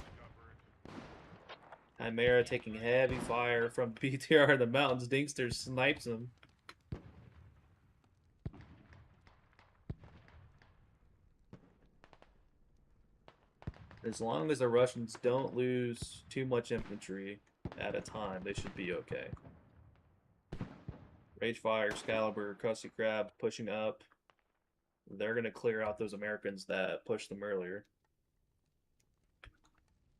Chimera taking heavy fire from BTR in the mountains. Dinkster snipes him. As long as the Russians don't lose too much infantry at a time, they should be okay. Ragefire, Excalibur, Krusty Krab pushing up. They're going to clear out those Americans that pushed them earlier.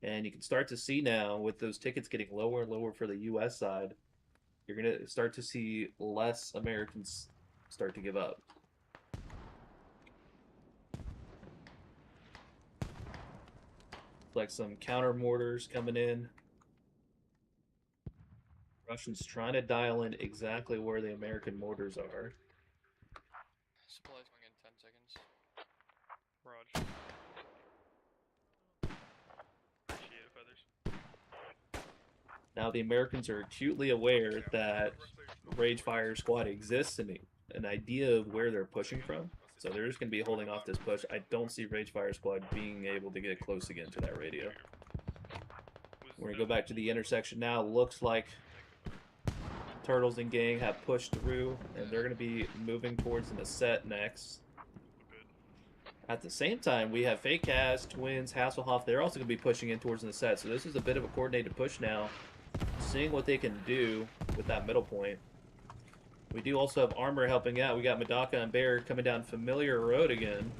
And you can start to see now, with those tickets getting lower and lower for the U.S. side, you're going to start to see less Americans start to give up. Like some counter mortars coming in. Russians trying to dial in exactly where the American mortars are. Supplies going in 10 seconds. Raj. Now the Americans are acutely aware that Rage Fire Squad exists and an idea of where they're pushing from. So they're just going to be holding off this push. I don't see Rage Fire Squad being able to get close again to that radio. We're going to go back to the intersection now. Looks like Turtles and Gang have pushed through, and they're going to be moving towards the set next. At the same time, we have Fake Cast, Twins, Hasselhoff. They're also going to be pushing in towards the set. So this is a bit of a coordinated push now. Seeing what they can do with that middle point. We do also have Armor helping out. We got Medaka and Bear coming down familiar road again.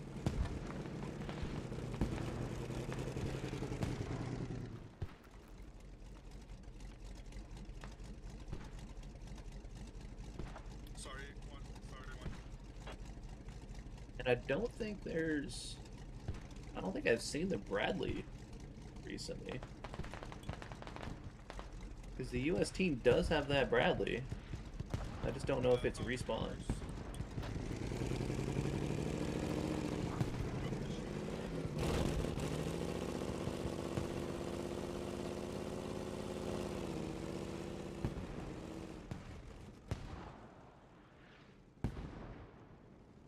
And I don't think I've seen the Bradley recently. Because the US team does have that Bradley. I just don't know if it's respawn.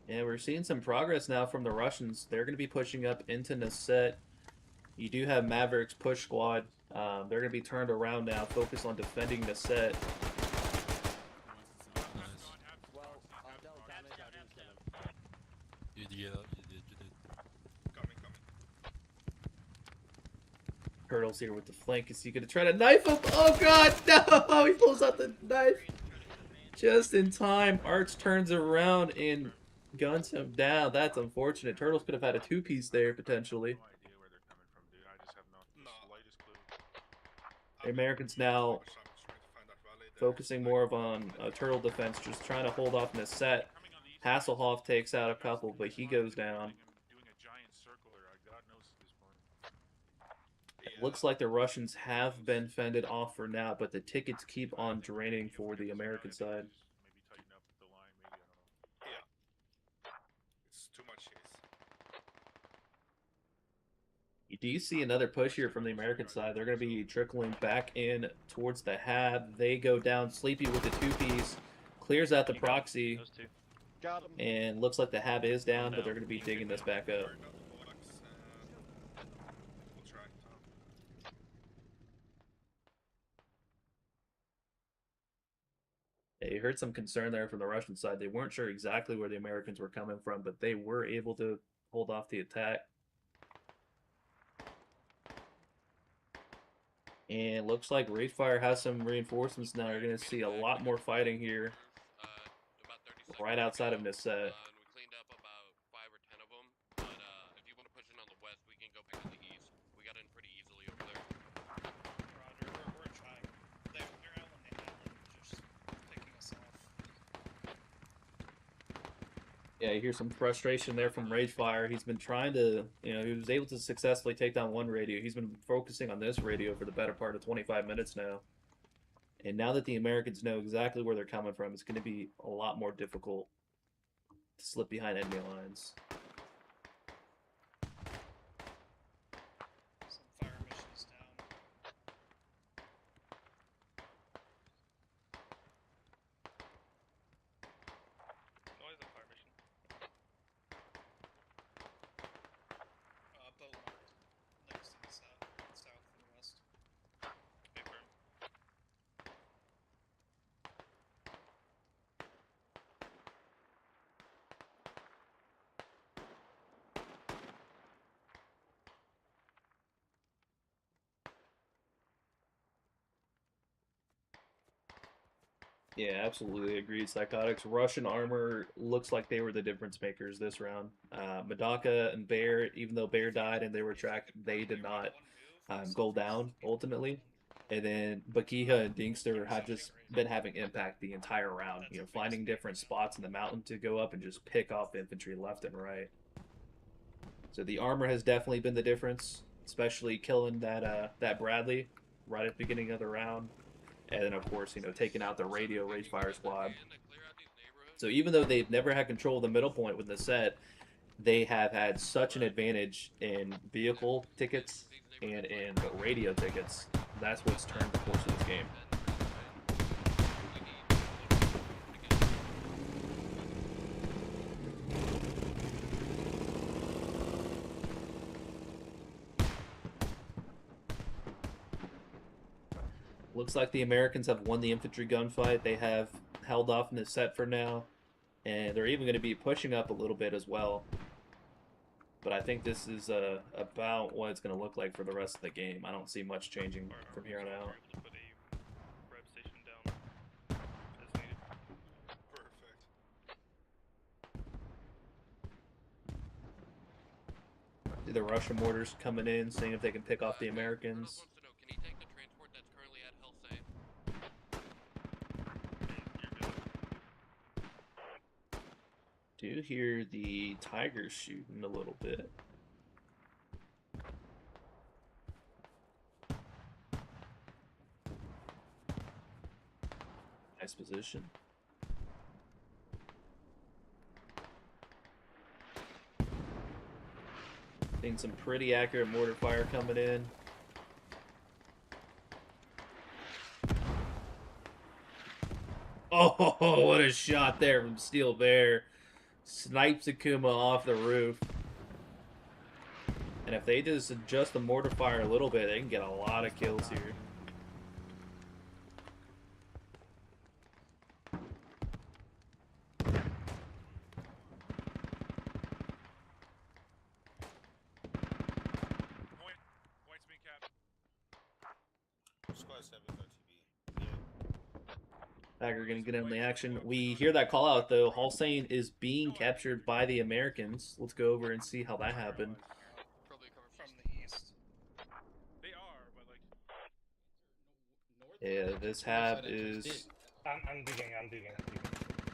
And we're seeing some progress now from the Russians. They're going to be pushing up into Nasset. You do have Mavericks push squad. They're going to be turned around now, focus on defending Nasset. Turtles here with the flank. Is he going to try to knife him? Oh god, no! He pulls out the knife just in time. Arch turns around and guns him down. That's unfortunate. Turtles could have had a two-piece there, potentially. The Americans now focusing more on turtle defense, just trying to hold off in this set. Hasselhoff takes out a couple, but he goes down. It looks like the Russians have been fended off for now, but the tickets keep on draining for the American side. You do see another push here from the American side. They're going to be trickling back in towards the Hab. They go down. Sleepy with the two-piece. Clears out the proxy. And looks like the Hab is down, but they're going to be digging this back up. Yeah, you heard some concern there from the Russian side. They weren't sure exactly where the Americans were coming from, but they were able to hold off the attack. And looks like Ragefire has some reinforcements now. You're going to see a lot more fighting here. Right outside of Nasset. We cleaned up about 5 or 10 of them, but if you want to push in on the west, we can go back to the east. We got in pretty easily over there. Roger, we're trying. They're out when they have them, just picking us off. Yeah, you hear some frustration there from Ragefire. He's been trying to, he was able to successfully take down one radio. He's been focusing on this radio for the better part of 25 minutes now. And now that the Americans know exactly where they're coming from, it's going to be a lot more difficult to slip behind enemy lines. Some fire missions down. Noise and fire mission. Boat marked next to the south and west. Big firm. Yeah, absolutely agreed. Psychotics. Russian armor looks like they were the difference makers this round. Medaka and Bear, even though Bear died and they were tracked, they did not go down ultimately. And then Bakiha and Dinkster have just been having impact the entire round. Finding different spots in the mountain to go up and just pick off infantry left and right. So the armor has definitely been the difference, especially killing that Bradley right at the beginning of the round. And then, of course, taking out the radio Ragefire squad. So even though they've never had control of the middle point with the set, they have had such an advantage in vehicle tickets and in radio tickets. That's what's turned the course of this game. Looks like the Americans have won the infantry gunfight. They have held off in the set for now, and they're even going to be pushing up a little bit as well. But I think this is about what it's going to look like for the rest of the game. I don't see much changing from here on out. Able to put a rev station down as needed. Perfect. The Russian mortars coming in, seeing if they can pick off the Americans. Wants to know, can he take the transport that's currently at Helsay? Do hear the Tigers shooting a little bit. Nice position. Seeing some pretty accurate mortar fire coming in. Oh, what a shot there from Steel Bear. Snipes Akuma off the roof. And if they just adjust the mortar fire a little bit, they can get a lot of kills here. Points being capped. Squad 7 RTB. Packer gonna get in the action. We hear that call out though. Hussein is being captured by the Americans. Let's go over and see how that happened. Probably coming From the east. They are, but like. Yeah, this hab is I'm digging.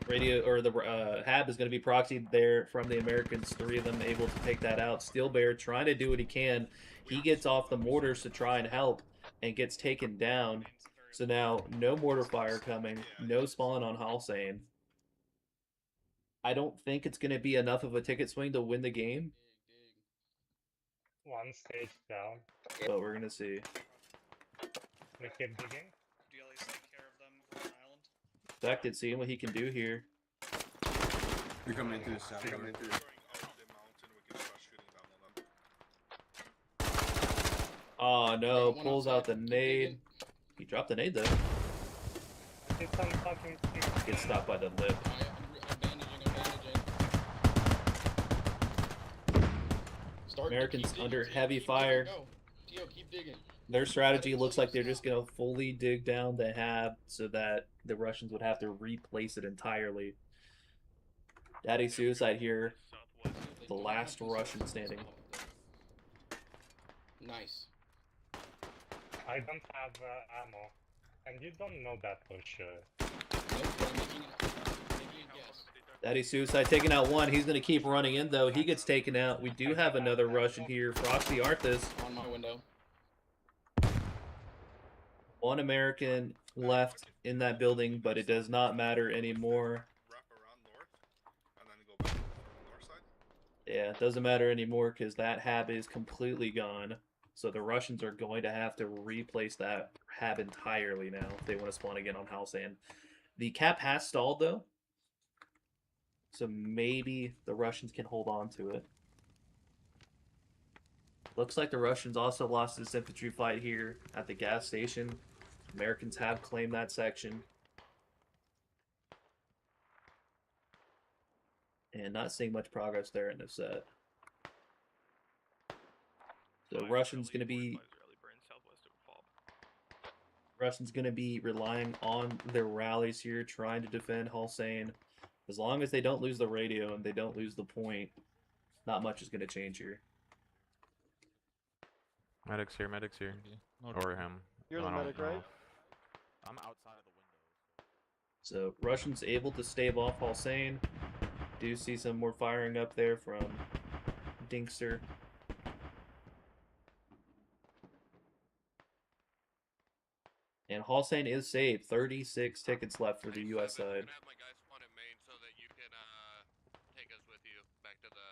radio, or the hab is going to be proxied there from the Americans. 3 of them able to take that out. Steel Bear trying to do what he can. He gets off the mortars to try and help and gets taken down. So now no mortar fire coming, no spawn on Hussein. I don't think it's going to be enough of a ticket swing to win the game, One stage down. but we're going to see. We keep digging. Do you at least take care of them on an island? Infected, seeing what he can do here. You're coming into the south. Going up the mountain, we can start shooting down on them. Oh no, pulls out the nade. He dropped the nade though. I did some fucking Gets stopped by the lip. I'm bandaging. Americans under heavy fire. Tio, keep digging. Their strategy looks like they're just going to fully dig down the hab so that the Russians would have to replace it entirely. Daddy Suicide here, the last Russian standing. Nice. I don't have ammo. And you don't know that for sure. Nope, but I'm making a guess. Daddy Suicide taking out one. He's going to keep running in though. He gets taken out. We do have another Russian here. Frosty Arthas. On my window. One American left in that building, but it does not matter anymore. Wrap around north, and then go back to the north side. Yeah, it doesn't matter anymore because that hab is completely gone. So the Russians are going to have to replace that hab entirely now if they want to spawn again on Halsan. The cap has stalled though, so maybe the Russians can hold on to it. Looks like the Russians also lost this infantry fight here at the gas station. Americans have claimed that section. And not seeing much progress there in this set. So Russians going to be relying on their rallies here, trying to defend Hussein. As long as they don't lose the radio and they don't lose the point, not much is going to change here. Medics here. Or him. You're the medic, right? I'm outside of the window. So Russians able to stave off Hussein. Do see some more firing up there from Dinkster. And Hussein is saved. 36 tickets left for the US side. I'm gonna have my guys spawn at main so that you can take us with you back to the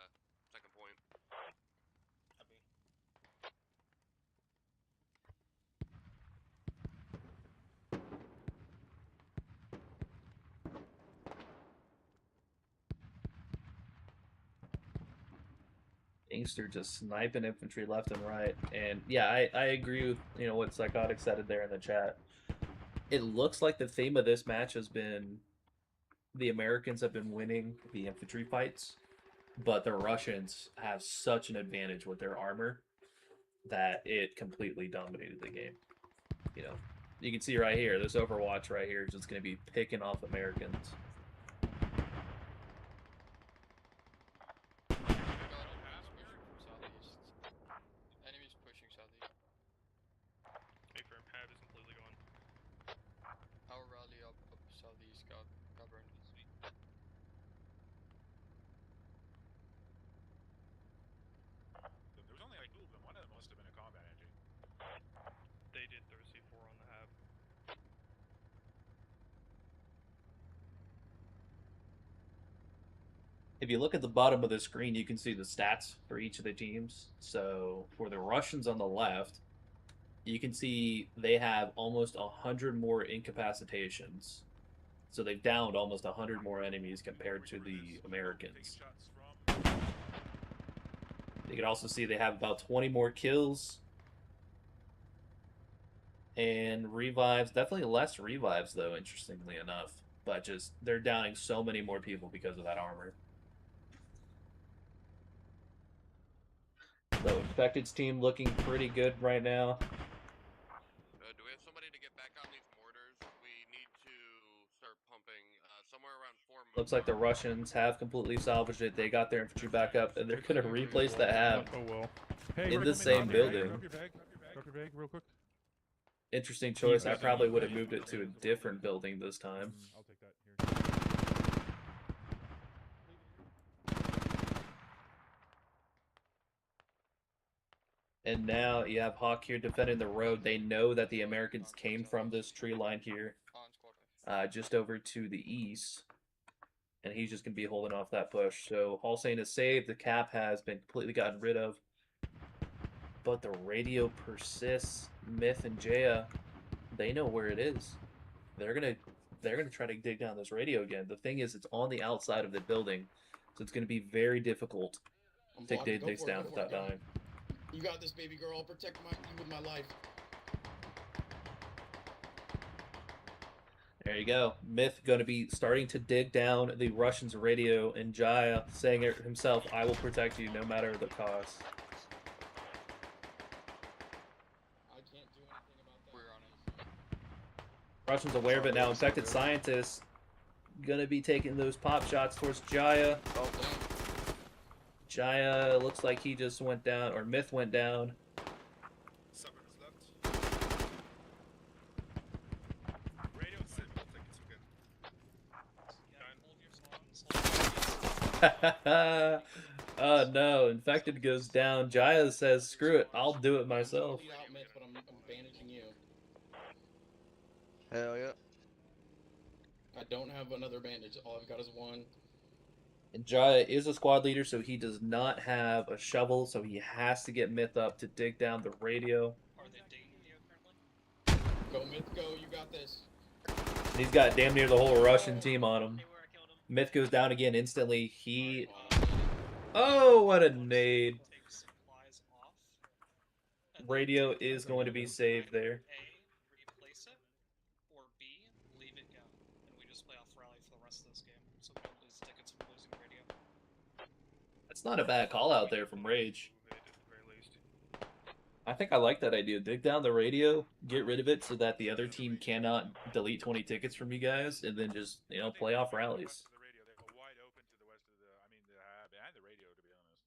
second point. Copy. Inkster just sniping infantry left and right. And yeah, I agree with what Psychotic said there in the chat. It looks like the theme of this match has been the Americans have been winning the infantry fights, but the Russians have such an advantage with their armor that it completely dominated the game. You can see right here, this Overwatch right here is just going to be picking off Americans. Enemies pushing southeast. A-firm have is completely gone. Our rally up southeast got burned. There was only like two of them. One of them must have been a combat engine. They did throw C4 on the Hab. If you look at the bottom of the screen, you can see the stats for each of the teams. So for the Russians on the left, you can see they have almost 100 more incapacitations. So they've downed almost 100 more enemies compared to the Americans. You can also see they have about 20 more kills. And revives, definitely less revives though, interestingly enough. But just, they're downing so many more people because of that armor. So Infected's team looking pretty good right now. Do we have somebody to get back on these mortars? We need to start pumping somewhere around 4 months. Looks like the Russians have completely salvaged it. They got their infantry back up, and they're going to replace the Hab in the same building. Drop your bag real quick. Interesting choice. I probably would have moved it to a different building this time. I'll take that. Here. And now you have Hawk here defending the road. They know that the Americans came from this tree line here, just over to the east. And he's just going to be holding off that push. So Hulsane is saved. The cap has been completely gotten rid of. But the radio persists. Myth and Jaya, they know where it is. They're gonna try to dig down this radio again. The thing is, it's on the outside of the building, so it's gonna be very difficult to dig this down without dying. You got this, baby girl. I'll protect you with my life. There you go. Myth going to be starting to dig down the Russians' radio, and Jaya saying it himself, "I will protect you no matter the cost." Russians aware of it now. Infected scientists gonna be taking those pop shots towards Jaya. Jaya looks like he just went down, or Myth went down. 7 minutes left. Radio set. I think it's okay. Oh no, Infected goes down. Jaya says, "Screw it, I'll do it myself." But I'm bandaging you. Hell yeah. I don't have another bandage. All I've got is one. And Jaya is a squad leader, so he does not have a shovel, so he has to get Myth up to dig down the radio. Are they digging you currently? Go, Myth, go. You got this. He's got damn near the whole Russian team on him. Myth goes down again instantly. Oh, what a nade. Radio is going to be saved there. A, replace it, or B, leave it go, and we just play off rally for the rest of this game, so we don't lose tickets from losing radio. That's not a bad call out there from Rage. I think I like that idea. Dig down the radio, get rid of it so that the other team cannot delete 20 tickets from you guys, and then just, play off rallies.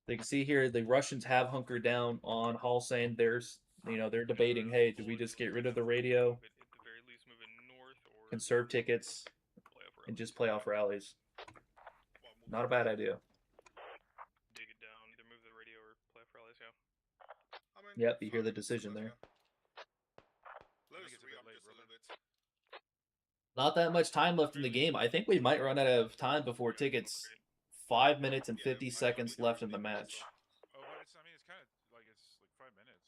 They can see here the Russians have hunkered down on Hulsane. They're debating, hey, do we just get rid of the radio, conserve tickets, and just play off rallies? Not a bad idea. Dig it down, either move the radio or play off rallies, yeah. Yep, you hear the decision there. Not that much time left in the game. I think we might run out of time before tickets. 5 minutes and 50 seconds left in the match. Oh, but it's kind of like it's like 5 minutes.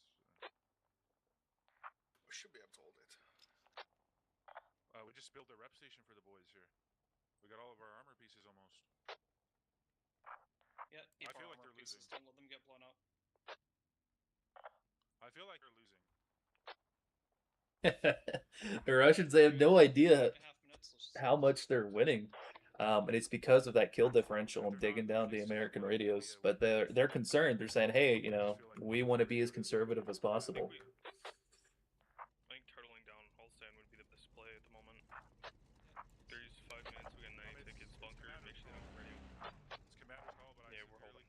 We should be able to hold it. We just built a rep station for the boys here. We got all of our armor pieces almost. Yeah, keep I feel our like armor they're pieces. losing. Don't let them get blown up. I feel like they're losing. The Russians, they have no idea 2.5 minutes. Let's just how much they're winning. And it's because of that kill differential and digging down the American radios. But they're concerned. They're saying, hey, you know, we want to be as conservative as possible. I think turtling down Holstein would be the best play at the moment. There's 5 minutes, we got 90 tickets, bunker, make sure they have them ready. It's Commander's call, but Yeah, we're holding.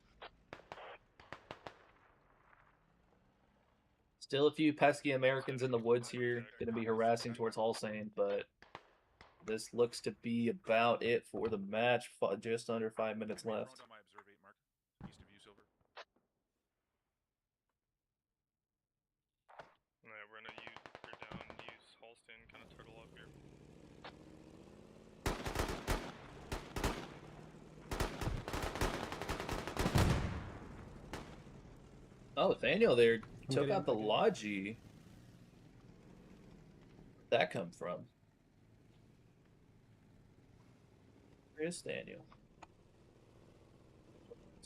Still a few pesky Americans in the woods here, going to be harassing towards Holstein, but this looks to be about it for the match. Just under 5 minutes left. On my observe 8 mark, east of you, Silver. Yeah, we're gonna use clear down, use Holstein, kind of turtle up here. Oh, Nathaniel there took out the Logi. Where'd that come from? Where is Daniel?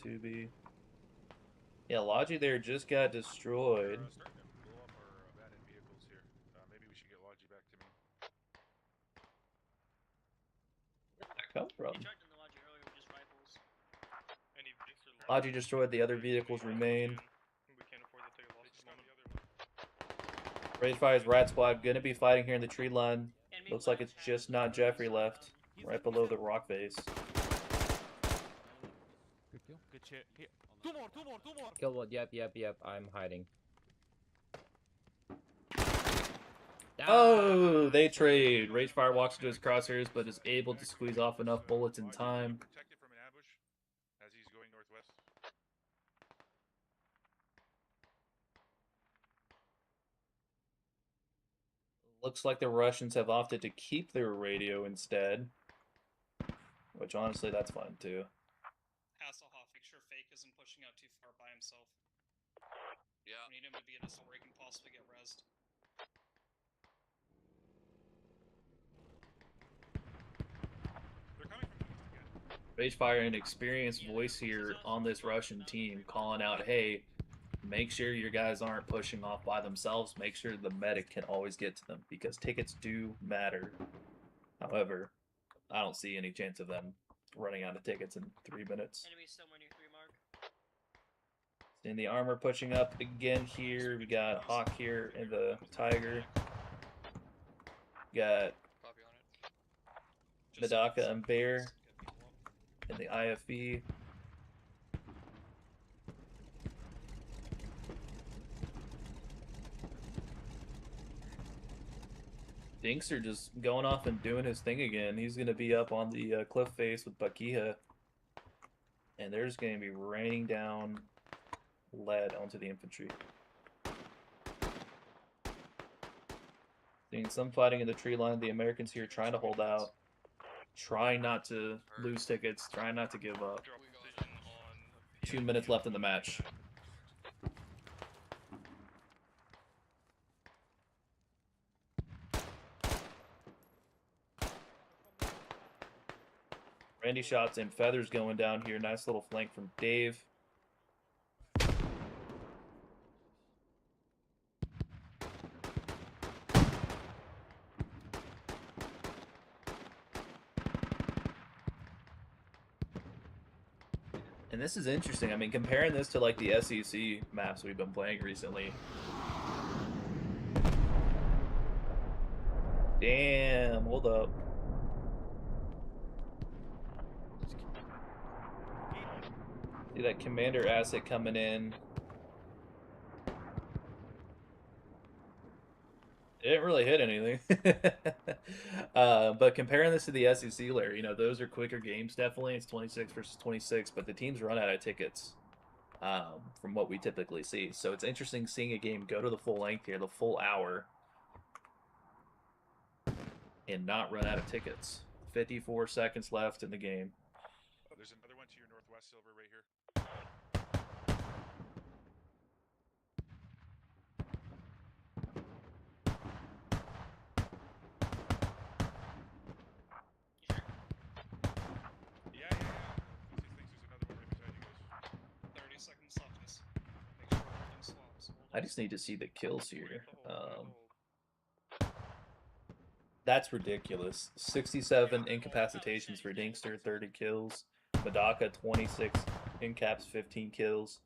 2B. Yeah, Logi there just got destroyed. They're starting to blow up our abandoned vehicles here. Maybe we should get Logi back to me. Where'd that come from? He tried in the Logi earlier with just rifles. Any Vicks or Logi destroyed, the other vehicles remain. We can't afford to take a loss at the moment. Raid Fire's Rat Squad gonna be fighting here in the tree line. Looks like it's just not Jeffrey left. Right below the rock face. Good kill. Good shit. Here. Two more. Kill one. Yep. I'm hiding. Oh, they trade. Ragefire walks into his crosshairs, but is able to squeeze off enough bullets in time. Protected from an ambush as he's going northwest. Looks like the Russians have opted to keep their radio instead. Which, honestly, that's fine, too. Hasselhoff, make sure Fake isn't pushing out too far by himself. Yeah. We need him to be in a zone where he can possibly get rezzed. They're coming from the east again. Ragefire, an experienced voice here on this Russian team, calling out, hey, make sure your guys aren't pushing off by themselves. Make sure the medic can always get to them, because tickets do matter. However, I don't see any chance of them running out of tickets in 3 minutes. Enemy somewhere near 3 mark. In the armor pushing up again here. We got Hawk here and the Tiger. Got Copy on it. Medaka and Bear in the IFV. Dinks are just going off and doing his thing again. He's going to be up on the cliff face with Bakiha. And they're just going to be raining down lead onto the infantry. Seeing some fighting in the tree line. The Americans here trying to hold out. Trying not to lose tickets. Trying not to give up. 2 minutes left in the match. Randy shots and feathers going down here. Nice little flank from Dave. And this is interesting. I mean, comparing this to like the SEC maps we've been playing recently. Damn, hold up. See that commander asset coming in. It didn't really hit anything. But comparing this to the SEC layer, you know, those are quicker games definitely. It's 26 versus 26, but the teams run out of tickets from what we typically see. So it's interesting seeing a game go to the full length here, the full hour, and not run out of tickets. 54 seconds left in the game. Oh, there's another one to your northwest, Silver, right here. Yeah. He thinks there's another one right beside you guys. I just need to see the kills here. Read the whole That's ridiculous. 67 incapacitations for Dinkster, 30 kills. Madaka, 26 incaps, 15 kills.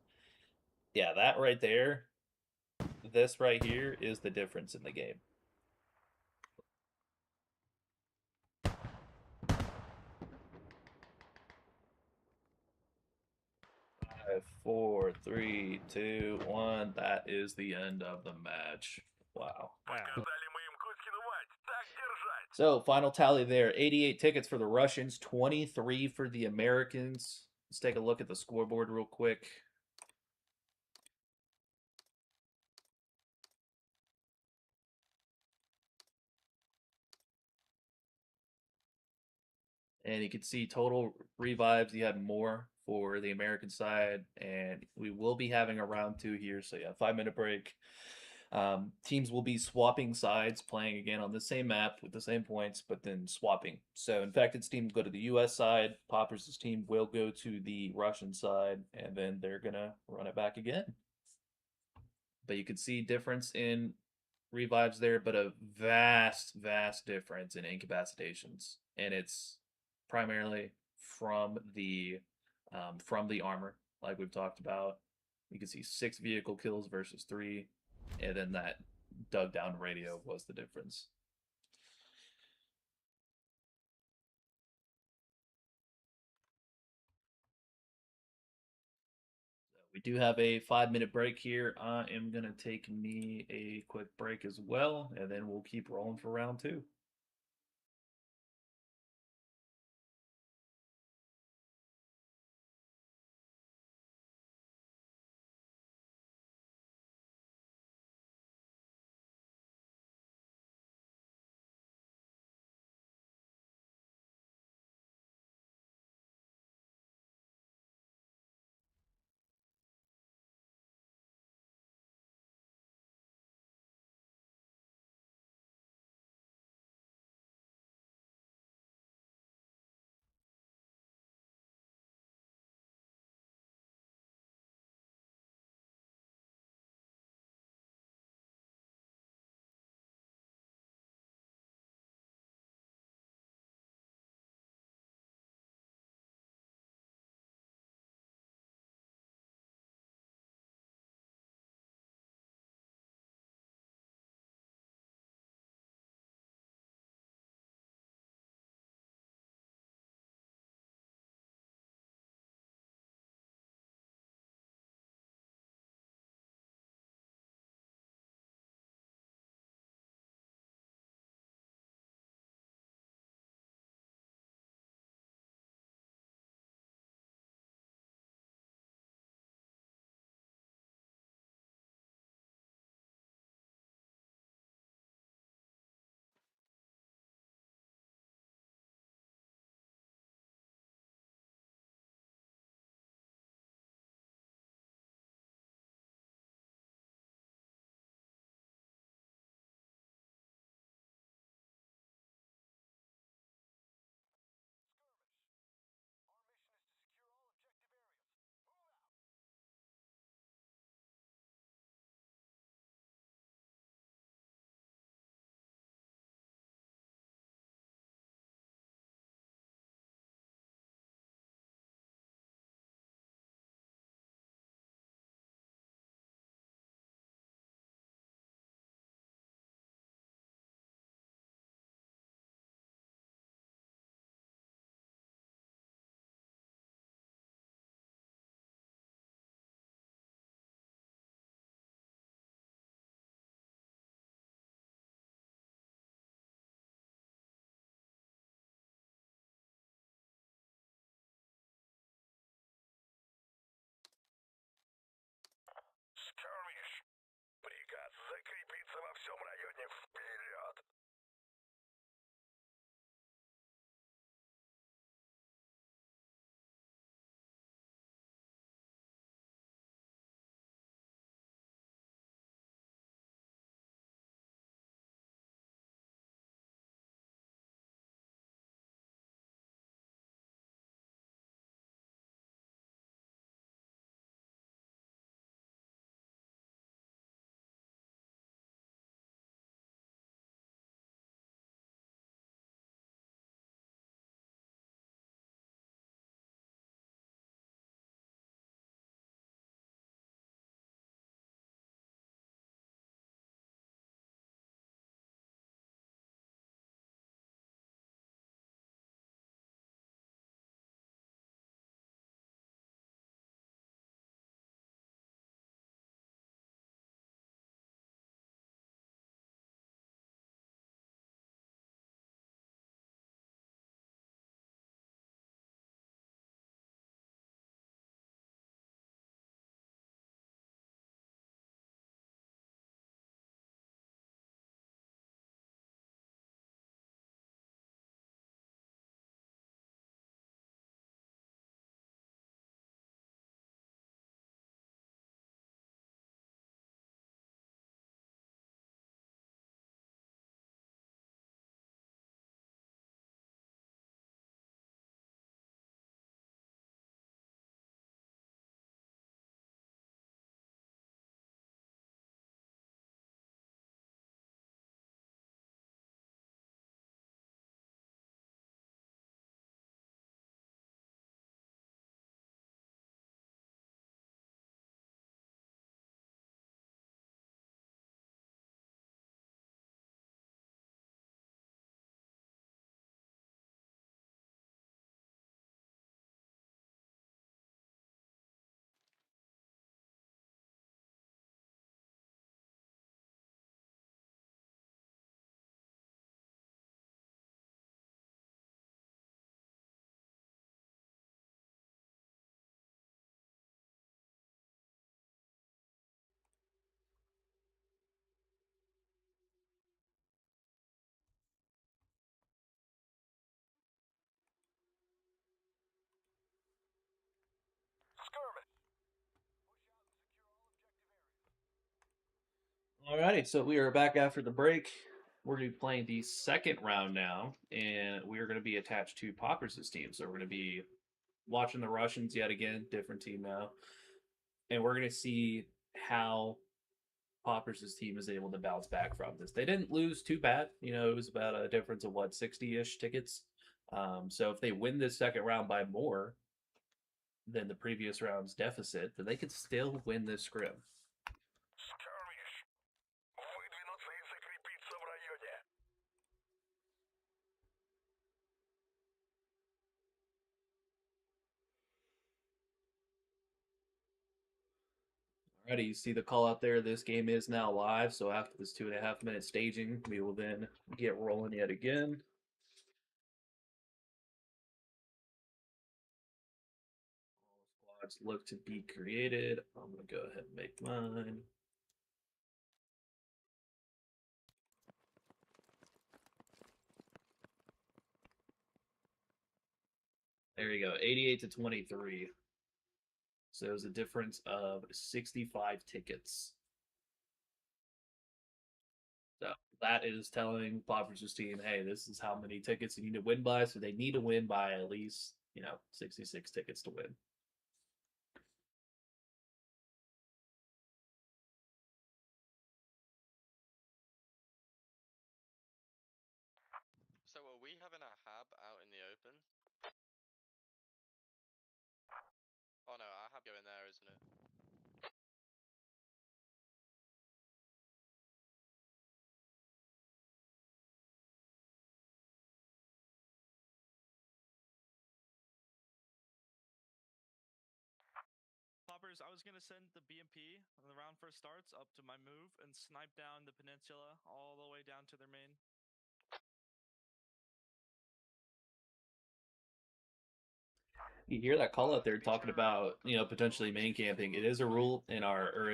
Yeah, that right there, this right here is the difference in the game. 5, 4, 3, 2, 1. That is the end of the match. Wow. So, final tally there. 88 tickets for the Russians, 23 for the Americans. Let's take a look at the scoreboard real quick. And you can see total revives. You had more for the American side, and we will be having a round 2 here. So yeah, 5-minute break. Teams will be swapping sides, playing again on the same map with the same points, but then swapping. So Infected's team will go to the U.S. side. Poppers' team will go to the Russian side, and then they're gonna run it back again. But you can see difference in revives there, but a vast difference in incapacitations, and it's primarily from the armor, like we've talked about. You can see 6 vehicle kills versus 3, and then that dug down radio was the difference. We do have a 5-minute break here. I am gonna take me a quick break as well, and then we'll keep rolling for round 2. Skirmish. Приказ закрепиться во всем районе. Вперед! Alrighty, so we are back after the break. We're going to be playing the second round now, and we are going to be attached to Poppers' team. So we're going to be watching the Russians yet again, different team now, and we're going to see how Poppers' team is able to bounce back from this. They didn't lose too bad. You know, it was about a difference of what, 60-ish tickets. So if they win this second round by more than the previous round's deficit, then they could still win this scrim. Alrighty, you see the call out there. This game is now live, so after this 2.5-minute staging, we will then get rolling yet again. All squads look to be created. I'm going to go ahead and make mine. There you go, 88 to 23. So it was a difference of 65 tickets. So that is telling Poppers' team, hey, this is how many tickets you need to win by. So they need to win by at least, 66 tickets to win. So are we having a hab out in the open? Oh no, our hab going there, isn't it? Poppers, I was gonna send the BMP when the round first starts up to my move and snipe down the peninsula all the way down to their main. You hear that call out there talking about, potentially main camping. It is a rule it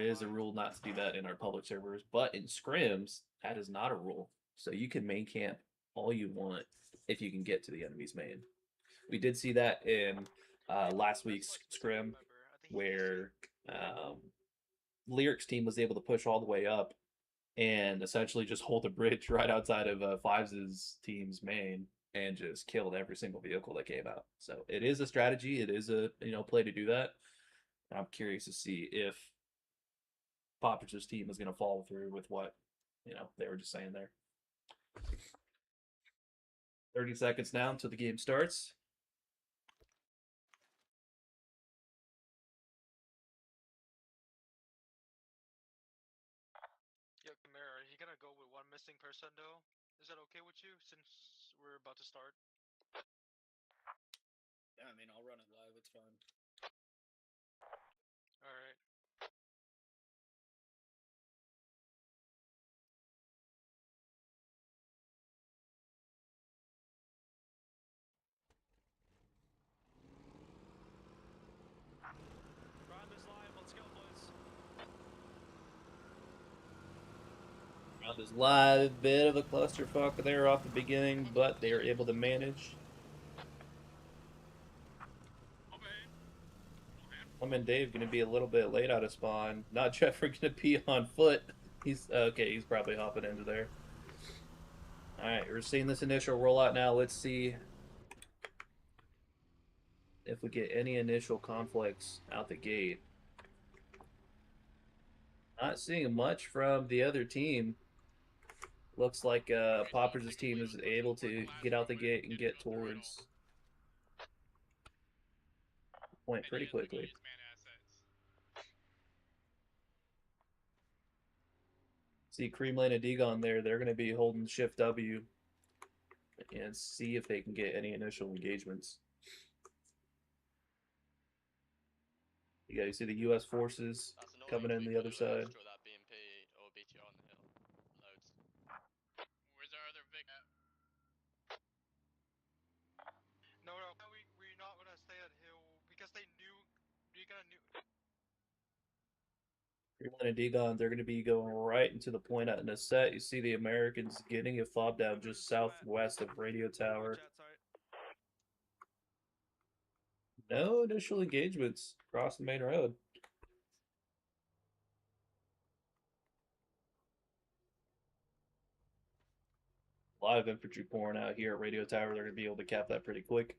is a rule not to do that in our public servers, but in scrims, that is not a rule. So you can main camp all you want if you can get to the enemy's main. We did see that in last week's scrim where Lyric's team was able to push all the way up and essentially just hold a bridge right outside of Fives' team's main and just killed every single vehicle that came out. So it is a strategy. It is a play to do that. And I'm curious to see if Poppers' team is going to follow through with what they were just saying there. 30 seconds now until the game starts. Yo, Camaro, are you gonna go with one missing person though? Is that okay with you since we're about to start? Yeah, I mean, I'll run it live, it's fine. Alright. Round is live, let's go, boys. Round is live. Bit of a clusterfuck there off the beginning, but they are able to manage. Clem and Dave going to be a little bit late out of spawn. Not Jeffrey going to be on foot. He's okay. He's probably hopping into there. All right, we're seeing this initial rollout now. Let's see if we get any initial conflicts out the gate. Not seeing much from the other team. Looks like Poppers' team is able to get out the gate and get towards the point pretty quickly. See Creamlane and Degon there. They're going to be holding Shift W and see if they can get any initial engagements. You see the U.S. forces coming in the other side. Where's our other Vic at? No, we're not gonna stay at hill because we got a new. Creamline and Degon, they're going to be going right into the point out in a set. You see the Americans getting a fob down just southwest of Radio Tower. No initial engagements across the main road. A lot of infantry pouring out here at Radio Tower. They're going to be able to cap that pretty quick.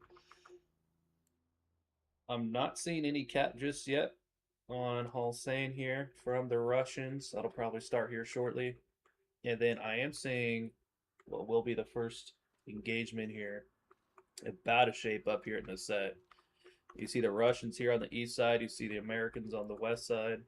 I'm not seeing any cap just yet on Hulsane here from the Russians. That'll probably start here shortly. And then I am seeing what will be the first engagement here about to shape up here in the set. You see the Russians here on the east side. You see the Americans on the west side.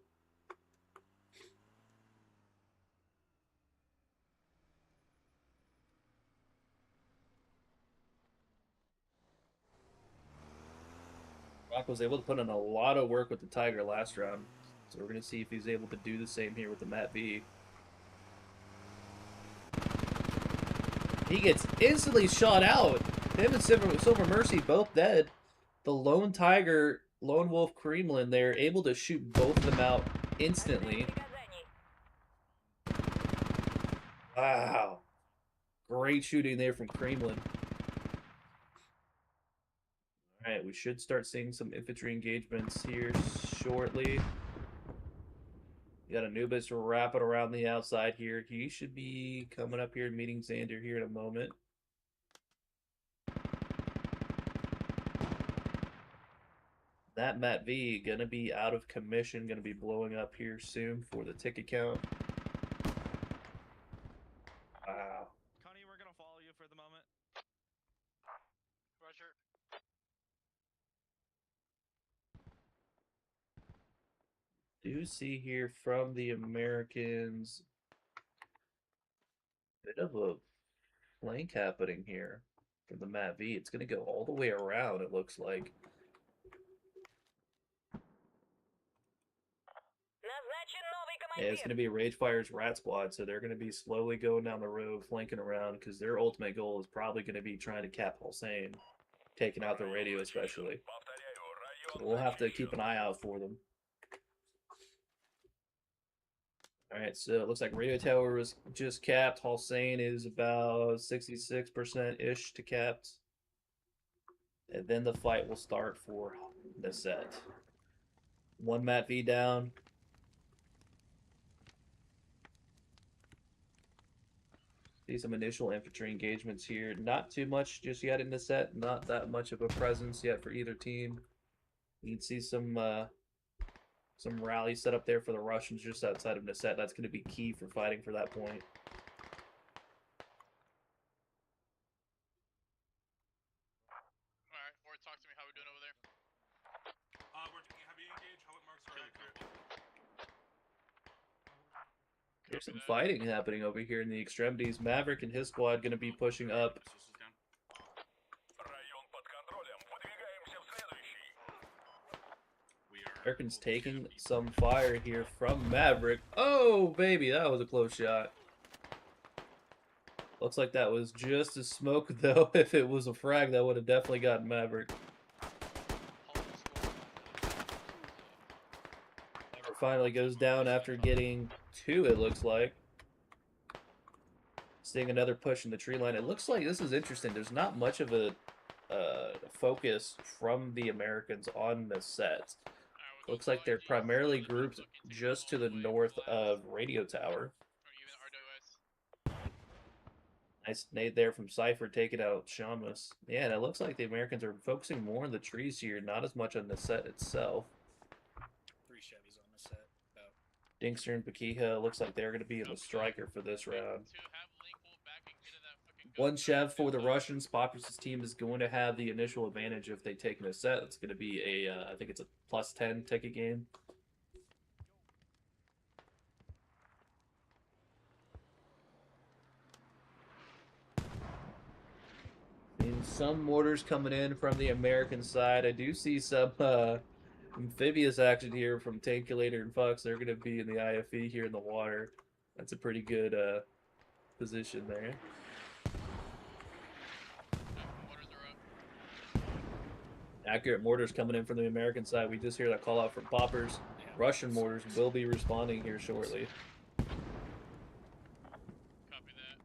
Rock was able to put in a lot of work with the Tiger last round. So we're going to see if he's able to do the same here with the Matt V. He gets instantly shot out. Him and Silver Mercy both dead. The Lone Tiger, Lone Wolf Kremlin, they're able to shoot both of them out instantly. Wow. Great shooting there from Kremlin. Alright, we should start seeing some infantry engagements here shortly. You got Anubis wrapping around the outside here. He should be coming up here and meeting Xander here in a moment. That Matt V gonna be out of commission, gonna be blowing up here soon for the ticket count. Wow. Connie, we're gonna follow you for the moment. Roger. Do see here from the Americans bit of a flank happening here for the Matt V. It's gonna go all the way around, it looks like. Yeah, it's going to be Ragefire's Rat Squad, so they're going to be slowly going down the road, flanking around, because their ultimate goal is probably going to be trying to cap Hulsane, taking out the radio especially. So we'll have to keep an eye out for them. Alright, so it looks like Radio Tower was just capped. Hulsane is about 66%-ish to capped. And then the fight will start for the set. One Matt V down. See some initial infantry engagements here. Not too much just yet in the set. Not that much of a presence yet for either team. You can see some rallies set up there for the Russians just outside of Nasset. That's going to be key for fighting for that point. Alright, or talk to me. How we doing over there? We're heavy engaged. How it marks are accurate. There's some fighting happening over here in the extremities. Maverick and his squad going to be pushing up. Americans taking some fire here from Maverick. Oh, baby, that was a close shot. Looks like that was just a smoke, though. If it was a frag, that would have definitely gotten Maverick. Maverick finally goes down after getting two, it looks like. Seeing another push in the tree line. It looks like this is interesting. There's not much of a focus from the Americans on the set. Looks like they're primarily grouped just to the north of Radio Tower. Nice nade there from Cypher taking out Shamus. Yeah, and it looks like the Americans are focusing more on the trees here, not as much on the set itself. 3 Chevys on the set. Dinkster and Pakiha looks like they're going to be in the striker for this round. One Chev for the Russians. Populous' team is going to have the initial advantage if they take a set. It's going to be a, I think it's a +10 ticket game. And some mortars coming in from the American side. I do see some amphibious action here from Tankulator and Fox. They're going to be in the IFE here in the water. That's a pretty good position there. Accurate mortars coming in from the American side. We just hear that call out from Poppers. Russian mortars will be responding here shortly. Copy that.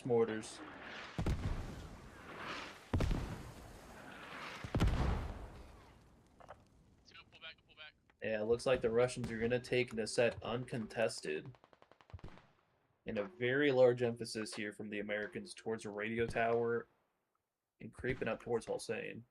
mortars. Yeah, it looks like the Russians are going to take Neset uncontested. And a very large emphasis here from the Americans towards a radio tower and creeping up towards Hossein.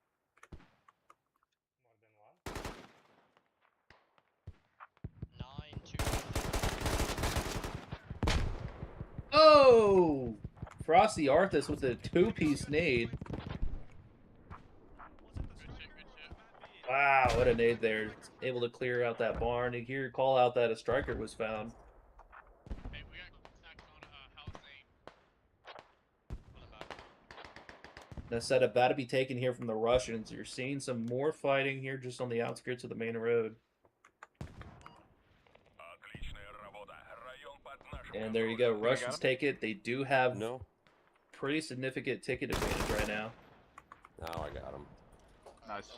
Oh! Frosty Arthas with a two-piece nade. Wow, what a nade there. Able to clear out that barn. And here, call out that a striker was found. Neset about to be taken here from the Russians. You're seeing some more fighting here just on the outskirts of the main road. And there you go. Russians take it. They do have pretty significant ticket advantage right now. Oh, I got him. Nice.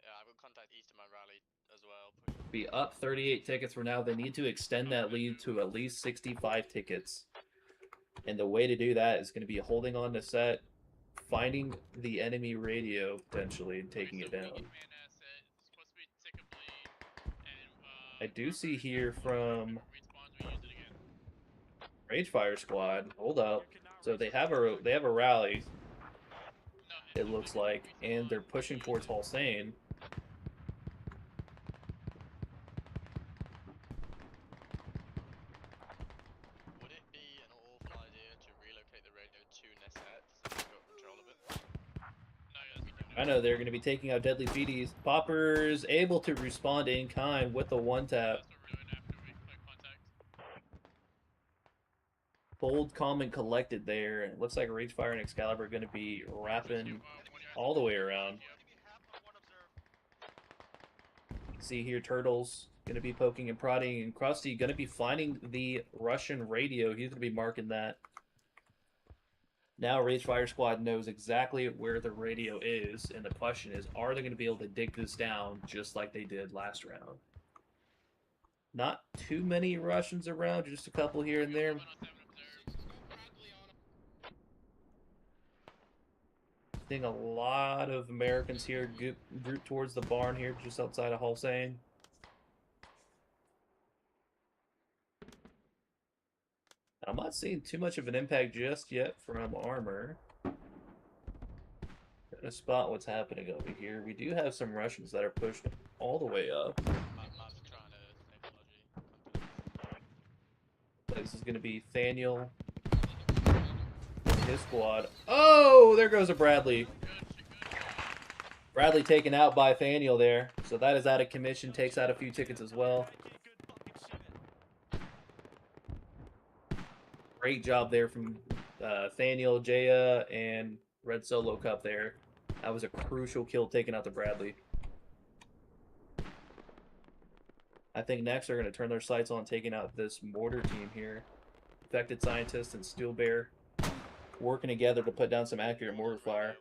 Yeah, I will contact East of my rally as well. Be up 38 tickets for now. They need to extend that lead to at least 65 tickets. And the way to do that is going to be holding on to set, finding the enemy radio potentially, and taking it down. I do see here from Ragefire Squad. Hold up. So they have a rally. It looks like, and they're pushing towards Hossein. Would it be an awful idea to relocate the radio to Neset so we've got control of it? I know they're going to be taking out Deadly Feeties. Popper's able to respond in kind with the one tap. Bold, calm, and collected there. It looks like Ragefire and Excalibur are going to be wrapping all the way around. See here, Turtles going to be poking and prodding, and Krusty going to be finding the Russian radio. He's going to be marking that. Now Ragefire Squad knows exactly where the radio is, and the question is, are they going to be able to dig this down just like they did last round? Not too many Russians around, just a couple here and there. Seeing a lot of Americans here group towards the barn here, just outside of Hossein. I'm not seeing too much of an impact just yet from Armor. Gonna spot what's happening over here. We do have some Russians that are pushed all the way up. This is gonna be Thaniel and his squad. Oh, there goes a Bradley. Bradley taken out by Thaniel there. So that is out of commission, takes out a few tickets as well. Great job there from Thaniel, Jaya, and Red Solo Cup there. That was a crucial kill taking out the Bradley. I think next they're going to turn their sights on taking out this mortar team here. Infected Scientist and Steel Bear working together to put down some accurate mortar fire.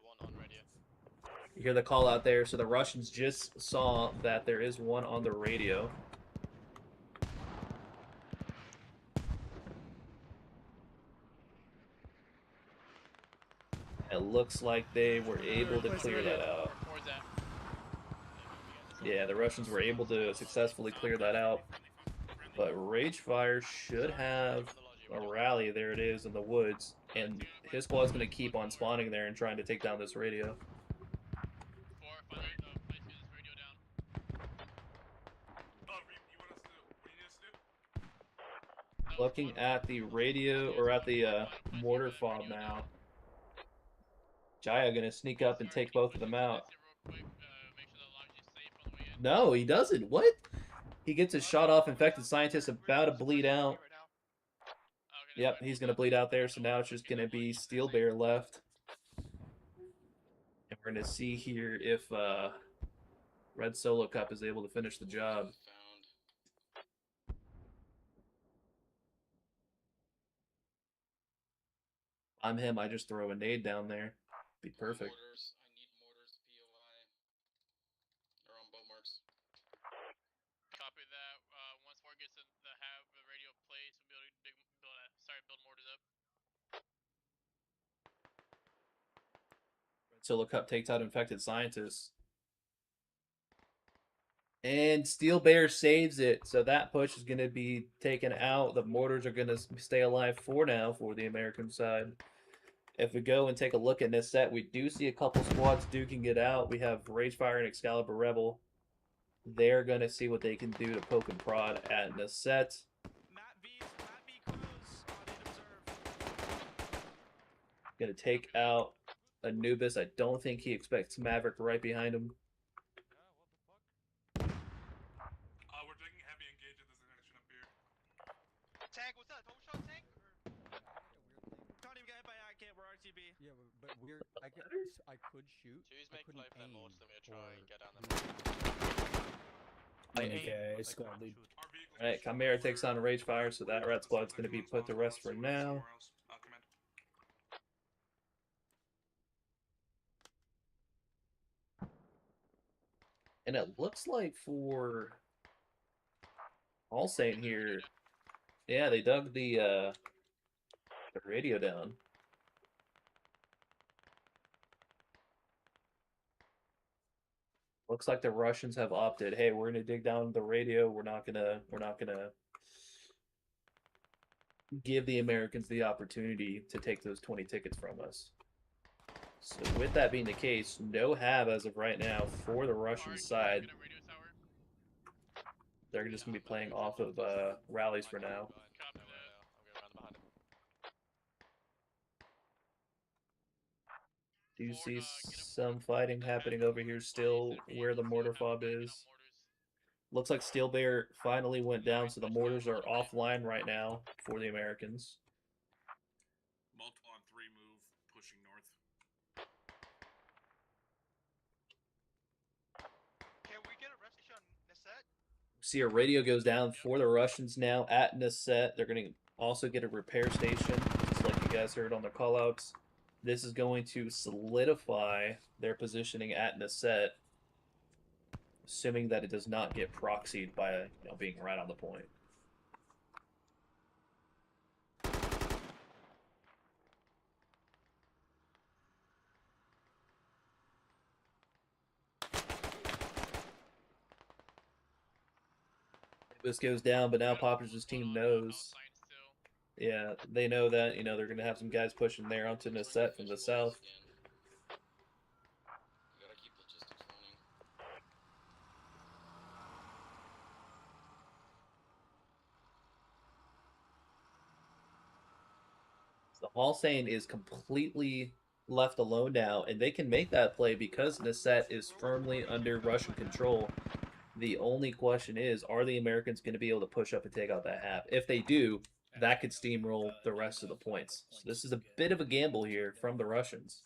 You hear the call out there. So the Russians just saw that there is one on the radio. It looks like they were able to clear that out. Yeah, the Russians were able to successfully clear that out. But Ragefire should have a rally. There it is in the woods. And his squad's going to keep on spawning there and trying to take down this radio. Looking at the radio, or at the mortar fob now. Jaya gonna sneak up and take both of them out. No, he doesn't. What? He gets his shot off. Infected Scientist about to bleed out. Yep, he's gonna bleed out there. So now it's just gonna be Steel Bear left. And we're gonna see here if Red Solo Cup is able to finish the job. I'm him. I just throw a nade down there. Be perfect. Mortars. I need mortars, POI. They're on boat marks. Copy that. Solo Cup takes out infected scientists. And Steel Bear saves it, so that push is going to be taken out. The mortars are going to stay alive for now for the American side. If we go and take a look at this set, we do see a couple squads duking it out. We have Ragefire and Excalibur Rebel. They're going to see what they can do to poke and prod at this set. Going to take out Anubis. I don't think he expects Maverick right behind him. We're taking heavy engage in this direction up here. Tank, what's that? Double shot tank? Can't even get hit by AK. We're RTB. Yeah, but we're I could shoot. Choose I make couldn't play for them aim more, so we're gonna try and get down I there. squad lead. Alright, Chimera takes on a Ragefire, so that red squad's going to be put to rest for now. And it looks like for All Saint here, yeah, they dug the radio down. Looks like the Russians have opted, hey, we're gonna dig down the radio. We're not gonna give the Americans the opportunity to take those 20 tickets from us. So with that being the case, no have as of right now for the Russian side. They're just gonna be playing off of rallies for now. Do you see some fighting happening over here still where the mortar fob is? Looks like Steel Bear finally went down, so the mortars are offline right now for the Americans. Multiple on 3 move, pushing north. Can we get a rescue on Nasset? See, a radio goes down for the Russians now at Nasset. They're going to also get a repair station, just like you guys heard on the callouts. This is going to solidify their positioning at Nasset, assuming that it does not get proxied by being right on the point. This goes down, but now Poppers' team knows. Yeah, they know that, they're going to have some guys pushing there onto Nasset from the south. The All Saint is completely left alone now, and they can make that play because Nasset is firmly under Russian control. The only question is, are the Americans going to be able to push up and take out that half? If they do, that could steamroll the rest of the points. So this is a bit of a gamble here from the Russians.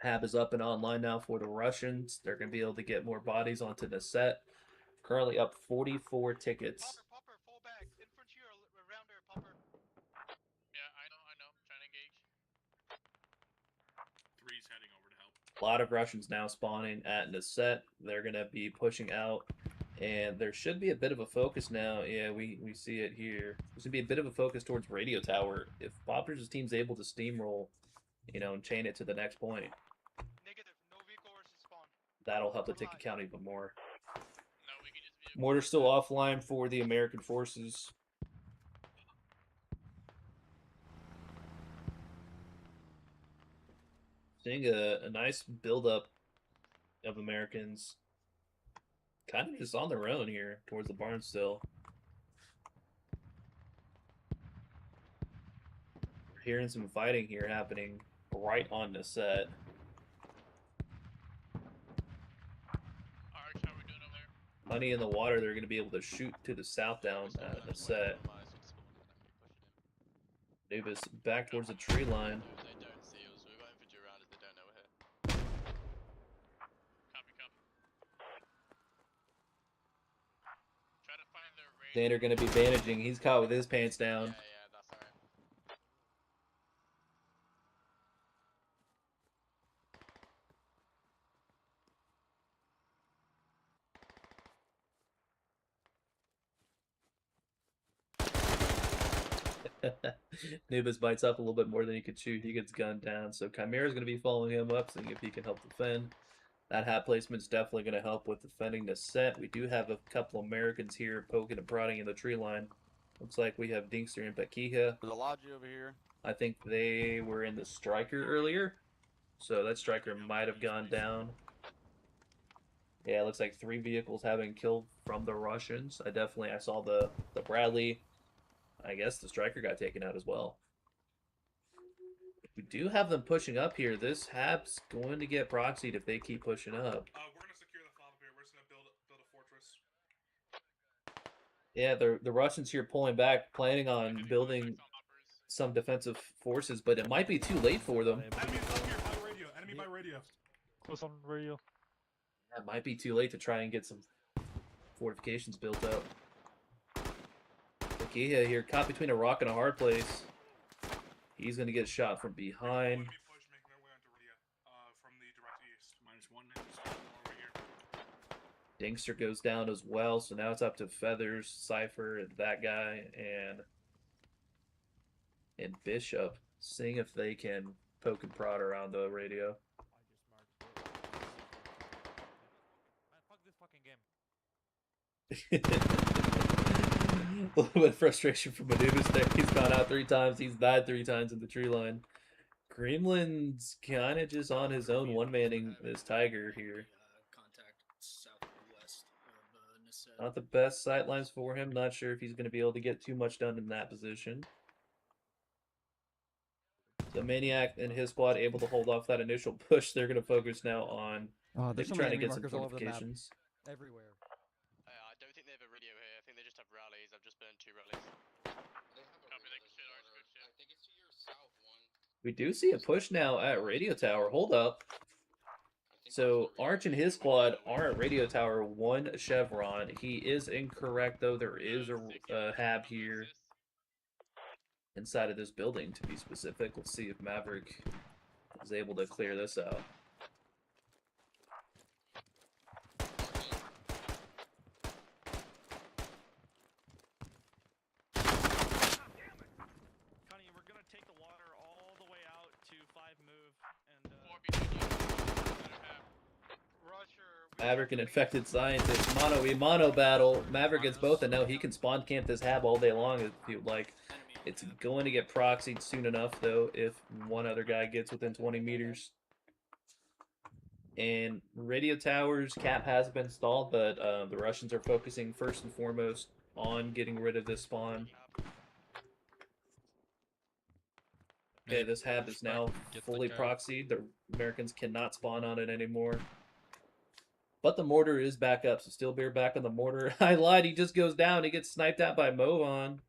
Hab is up and online now for the Russians. They're going to be able to get more bodies onto the set. Currently up 44 tickets. Popper, fall back. Infantry are around there, Popper. Yeah, I know. Trying to engage. 3's heading over to help. A lot of Russians now spawning at Nasset. They're going to be pushing out. And there should be a bit of a focus now. Yeah, we see it here. There's going to be a bit of a focus towards Radio Tower. If Poppers' team's able to steamroll, and chain it to the next point. Negative. No vehicle versus spawn. That'll help the ticket count even more. Mortar's still offline for the American forces. Seeing a nice buildup of Americans kind of just on their own here towards the barn still. We're hearing some fighting here happening right on the set. Money in the water, they're going to be able to shoot to the south down the set. Davis back towards the tree line. They don't see us. We've got infantry around us. They don't know we're here. Copy. Try to find the range. Xander going to be bandaging. He's caught with his pants down. Yeah, that's alright. Nubis bites up a little bit more than he could chew. He gets gunned down. So Chimera's going to be following him up, seeing if he can help defend. That hat placement's definitely going to help with defending the set. We do have a couple Americans here poking and prodding in the tree line. Looks like we have Dinkster and Pekiha. There's a Logi over here. I think they were in the striker earlier. So that striker might have gone down. Yeah, it looks like 3 vehicles have been killed from the Russians. I saw the Bradley. I guess the striker got taken out as well. We do have them pushing up here. This Hab's going to get proxied if they keep pushing up. We're gonna secure the fob here. We're just gonna build a fortress. Yeah, the Russians here pulling back, planning on building some defensive forces, but it might be too late for them. Enemy up here by radio. Enemy by radio. Close on radio. It might be too late to try and get some fortifications built up. Pekiha here, caught between a rock and a hard place. He's going to get shot from behind. Dinkster goes down as well, so now it's up to Feathers, Cypher, and that guy, and Bishop, seeing if they can poke and prod around the radio. A little bit of frustration from Anubis there. He's gone out 3 times. He's died 3 times in the tree line. Gremlin's kind of just on his own, one-manning this Tiger here. Not the best sightlines for him. Not sure if he's going to be able to get too much done in that position. So Maniac and his squad able to hold off that initial push. They're going to focus now on trying to get some fortifications. Everywhere. I don't think they have a radio here. I think they just have rallies. I've just burned 2 rallies. I think it's to your south one. We do see a push now at Radio Tower. Hold up. So Arch and his squad are at Radio Tower 1 Chevron. He is incorrect, though. There is a Hab here inside of this building, to be specific. Let's see if Maverick is able to clear this out. Maverick and Infected Scientist, mono battle. Maverick gets both, and now he can spawn camp this Hab all day long if he would like. It's going to get proxied soon enough, though, if one other guy gets within 20 meters. And Radio Towers cap has been stalled, but the Russians are focusing first and foremost on getting rid of this spawn. Okay, this Hab is now fully proxied. The Americans cannot spawn on it anymore. But the mortar is back up, so still bear back on the mortar. I lied, he just goes down. He gets sniped out by Movan.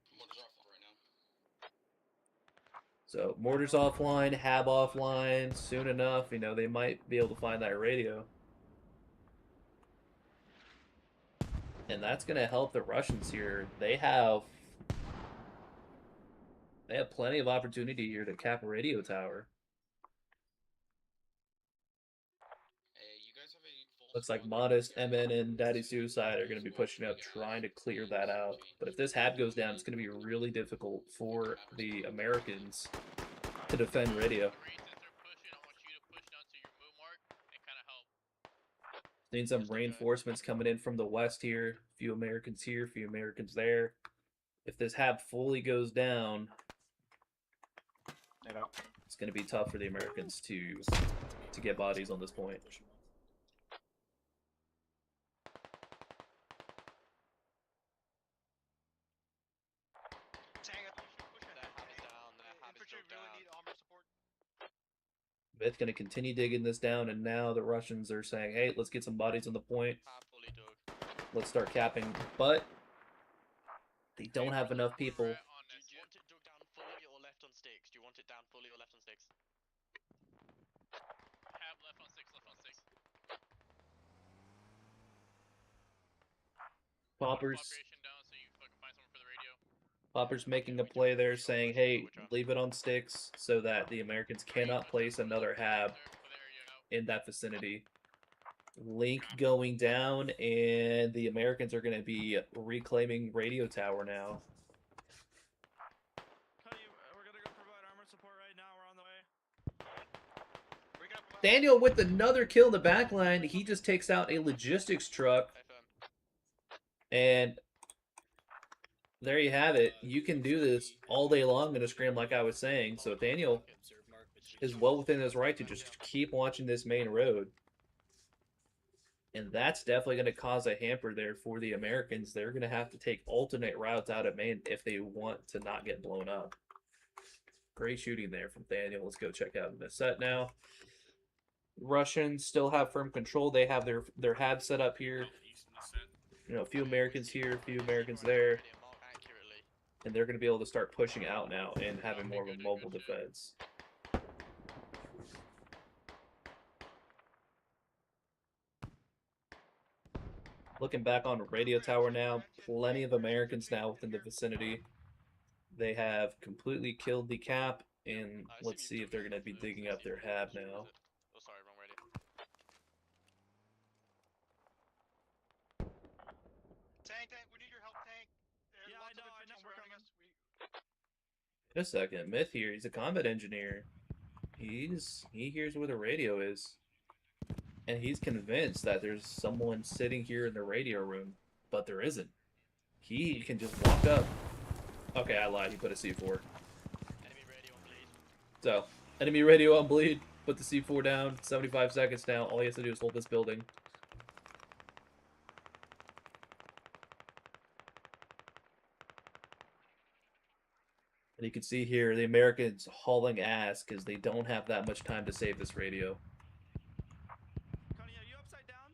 So mortar's offline, Hab offline. Soon enough, you know, they might be able to find that radio. And that's going to help the Russians here. They have plenty of opportunity here to cap a radio tower. Looks like Modest, MN, and Daddy Suicide are going to be pushing up, trying to clear that out. But if this Hab goes down, it's going to be really difficult for the Americans to defend radio. Seen some reinforcements coming in from the west here. A few Americans here, a few Americans there. If this Hab fully goes down, it's going to be tough for the Americans to get bodies on this point. It's going to continue digging this down, and now the Russians are saying, hey, let's get some bodies on the point. Let's start capping. But they don't have enough people. Do you want it dug down fully or left on sticks? Do you want it down fully or left on sticks? Have left on sticks, left on sticks. Popper's making a play there saying, hey, leave it on sticks so that the Americans cannot place another Hab in that vicinity. Link going down, and the Americans are going to be reclaiming Radio Tower now. Cuddy, Daniel with another kill in the back line. He just takes out a logistics truck. And there you have it. You can do this all day long in a scrim, like I was saying. So Daniel is well within his right to just keep watching this main road. And that's definitely going to cause a hamper there for the Americans. They're going to have to take alternate routes out of main if they want to not get blown up. Great shooting there from Daniel. Let's go check out the set now. Russians still have firm control. They have their hab set up here. You know, a few Americans here, a few Americans there. And they're going to be able to start pushing out now and having more of a mobile defense. Looking back on radio tower now, plenty of Americans now within the vicinity. They have completely killed the cap, and let's see if they're going to be digging up their hab now. Oh, sorry, wrong radio. Tank, we need your help, Tank. There's lots of infantry surrounding us. Just a second, Myth here. He's a combat engineer. He hears where the radio is, and he's convinced that there's someone sitting here in the radio room, but there isn't. He can just walk up. Okay, I lied. He put a C4. Enemy radio on bleed. So, enemy radio on bleed. Put the C4 down. 75 seconds now. All he has to do is hold this building. And you can see here the Americans hauling ass because they don't have that much time to save this radio. Connie, are you upside down?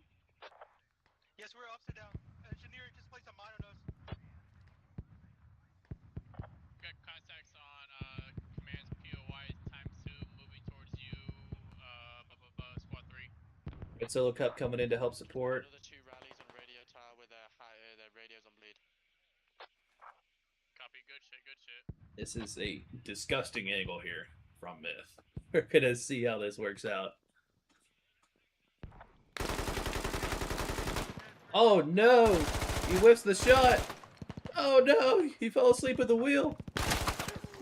Yes, we're upside down. Engineer just placed a mine on us. Got contacts on commands POI ×2 moving towards you, squad 3. Red Solo Cup coming in to help support. Another 2 rallies on radio tower with their radios on bleed. Copy, good shit, good shit. This is a disgusting angle here from Myth. We're gonna see how this works out. Oh no! He whiffs the shot! Oh no! He fell asleep at the wheel!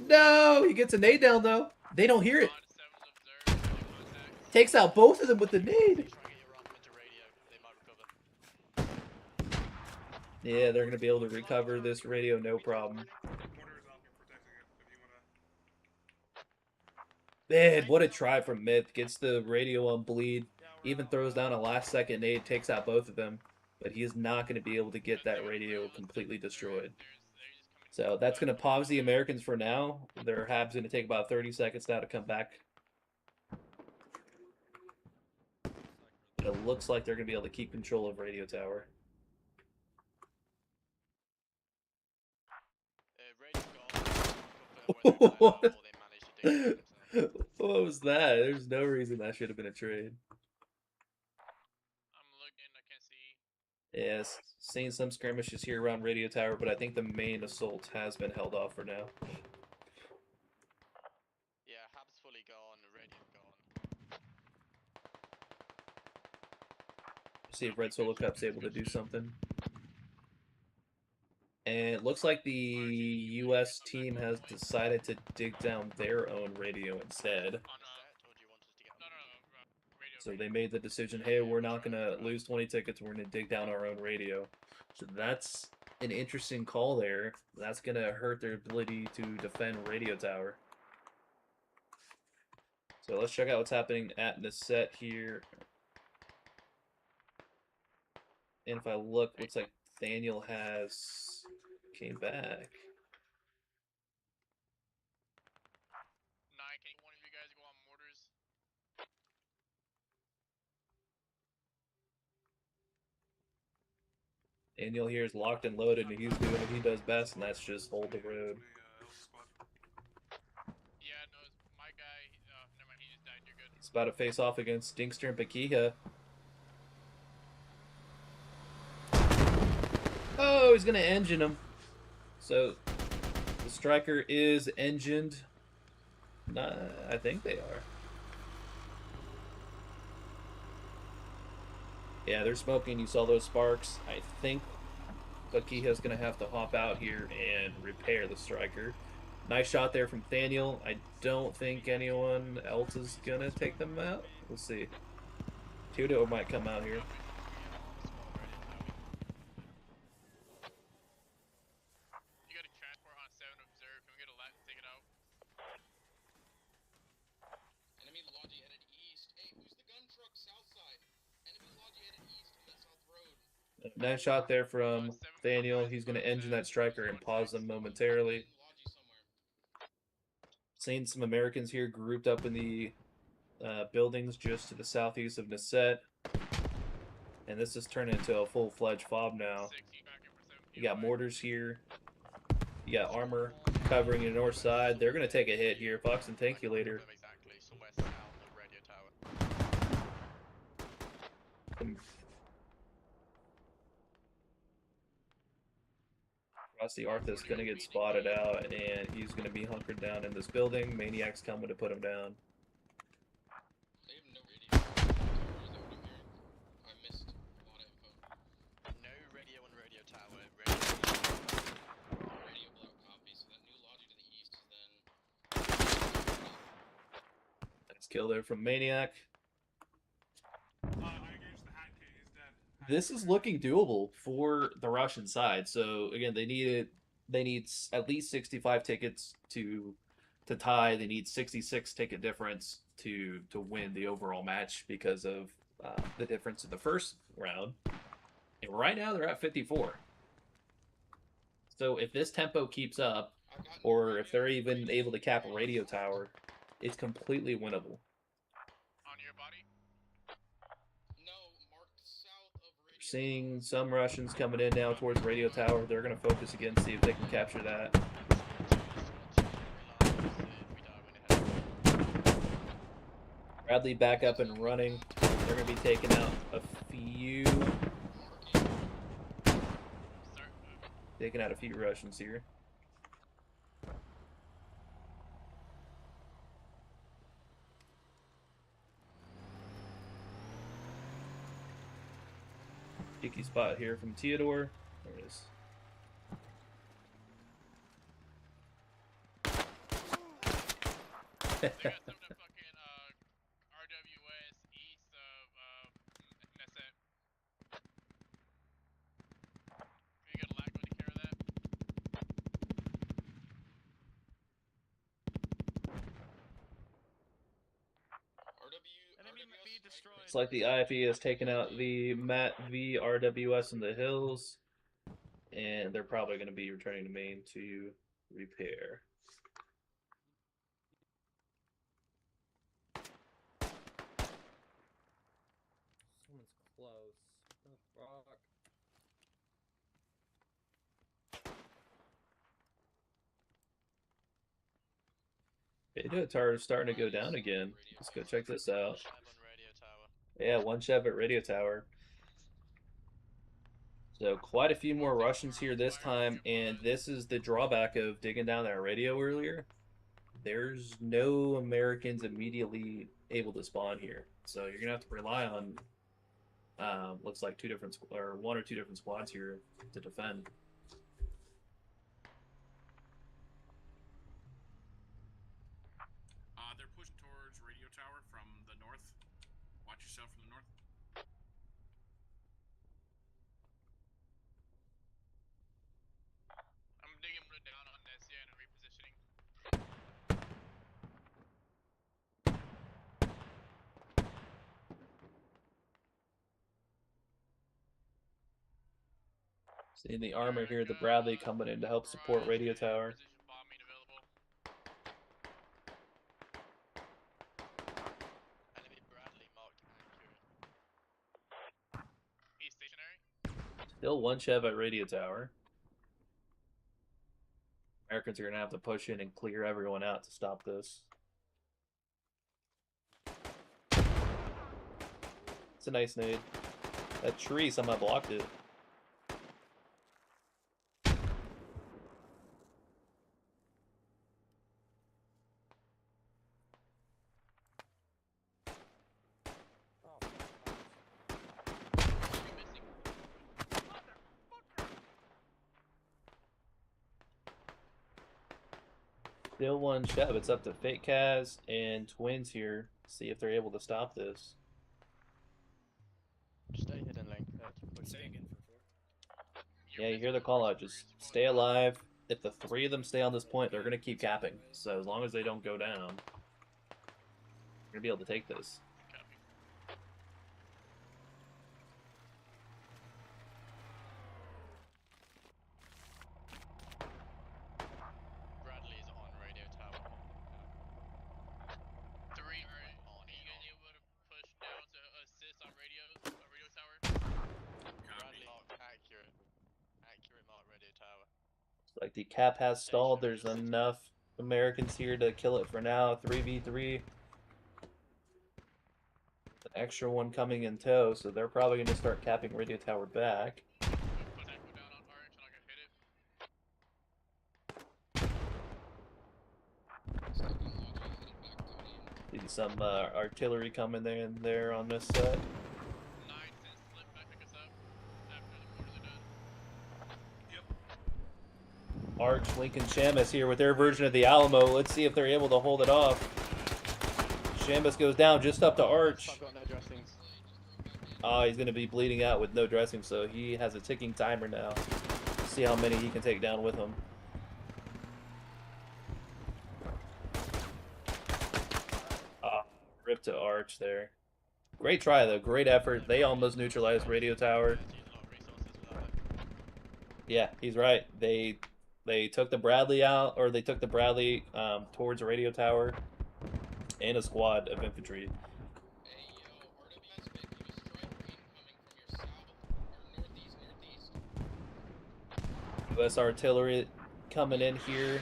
No! He gets a nade down though. They don't hear it. Takes out both of them with the nade. Yeah, they're gonna be able to recover this radio, no problem. Man, what a try from Myth. Gets the radio on bleed. Even throws down a last second nade, takes out both of them. But he is not going to be able to get that radio completely destroyed. So that's going to pause the Americans for now. Their hab's going to take about 30 seconds now to come back. It looks like they're going to be able to keep control of radio tower. What? What was that? There's no reason that should have been a trade. I'm looking, I can't see. Yes, seeing some skirmishes here around radio tower, but I think the main assault has been held off for now. Yeah, hab's fully gone, the radio's gone. See if Red Solo Cup's able to do something. And it looks like the US team has decided to dig down their own radio instead. So they made the decision, hey, we're not going to lose 20 tickets, we're going to dig down our own radio. So that's an interesting call there. That's going to hurt their ability to defend radio tower. So let's check out what's happening at the set here. And if I look, looks like Daniel came back. 9, can one of you guys go on mortars? Daniel here is locked and loaded, and he's doing what he does best, and that's just hold the road. Yeah, no, my guy, never mind, he just died, you're good. He's about to face off against Stinkster and Pakiha. Oh, he's going to engine him. So, the striker is engined. Nah, I think they are. Yeah, they're smoking. You saw those sparks. I think Pakiha's going to have to hop out here and repair the striker. Nice shot there from Thaniel. I don't think anyone else is gonna take them out. We'll see. Tudo might come out here. You got a transport on 7 observe. Can we get a lat and take it out? Enemy Logi headed east. Hey, who's the gun truck south side? Enemy Logi headed east on that south road. Nice shot there from Thaniel. He's gonna engine that striker and pause them momentarily. Seeing some Americans here grouped up in the buildings just to the southeast of Nasset. And this has turned into a full-fledged fob now. You got mortars here. You got armor covering the north side. They're going to take a hit here. Foxton, thank you later. Exactly, somewhere south of radio tower. Rusty Arthur's going to get spotted out, and he's going to be hunkered down in this building. Maniac's coming to put him down. Kill there from Maniac. This is looking doable for the Russian side. So again, they need at least 65 tickets to tie. They need 66 ticket difference to win the overall match because of the difference in the first round. And right now they're at 54. So if this tempo keeps up, or if they're even able to cap a radio tower, it's completely winnable. On your body? No, marked south of radio. Seeing some Russians coming in now towards radio tower. They're going to focus again, see if they can capture that. Bradley back up and running. They're going to be taking out a few. Taking out a few Russians here. Cheeky spot here from Theodore. There it is. They got some of the fucking RWS east of Nesset. Can you get a lag to care of that? Enemy B destroyed. It's like the IFE has taken out the Matt V RWS in the hills, and they're probably going to be returning to main to repair. Someone's close. Oh, fuck. Beta tower is starting to go down again. Let's go check this out. Yeah, one Chev at radio tower. So quite a few more Russians here this time, and this is the drawback of digging down that radio earlier. There's no Americans immediately able to spawn here, so you're gonna have to rely on looks like one or two different squads here to defend. They're pushing towards radio tower from the north. Watch yourself from the north. I'm digging down on this, yeah, and repositioning. Seeing the armor here, the Bradley coming in to help support radio tower. Still one Chev at radio tower. Americans are going to have to push in and clear everyone out to stop this. It's a nice nade. That tree somehow blocked it. Still one Chev. It's up to Fake Kaz and Twins here. See if they're able to stop this. Stay hidden link. Say again for 4. Yeah, you hear the call out. Just stay alive. If the 3 of them stay on this point, they're going to keep capping. So as long as they don't go down, you're going to be able to take this. Bradley's on radio tower. 3 on. Are you gonna be able to push down to assist on radio tower? Bradley mark accurate. Accurate mark radio tower. Looks like the cap has stalled. There's enough Americans here to kill it for now. 3v3. An extra one coming in tow, so they're probably going to start capping radio tower back. See some artillery coming in there on this set. Arch, Lincoln, Shamus here with their version of the Alamo. Let's see if they're able to hold it off. Shamus goes down just up to Arch. Oh, he's going to be bleeding out with no dressing, so he has a ticking timer now. See how many he can take down with him. Rip to Arch there. Great try, though. Great effort. They almost neutralized radio tower. Yeah, he's right. They took the Bradley out, or they took the Bradley towards a radio tower and a squad of infantry. US artillery coming in here.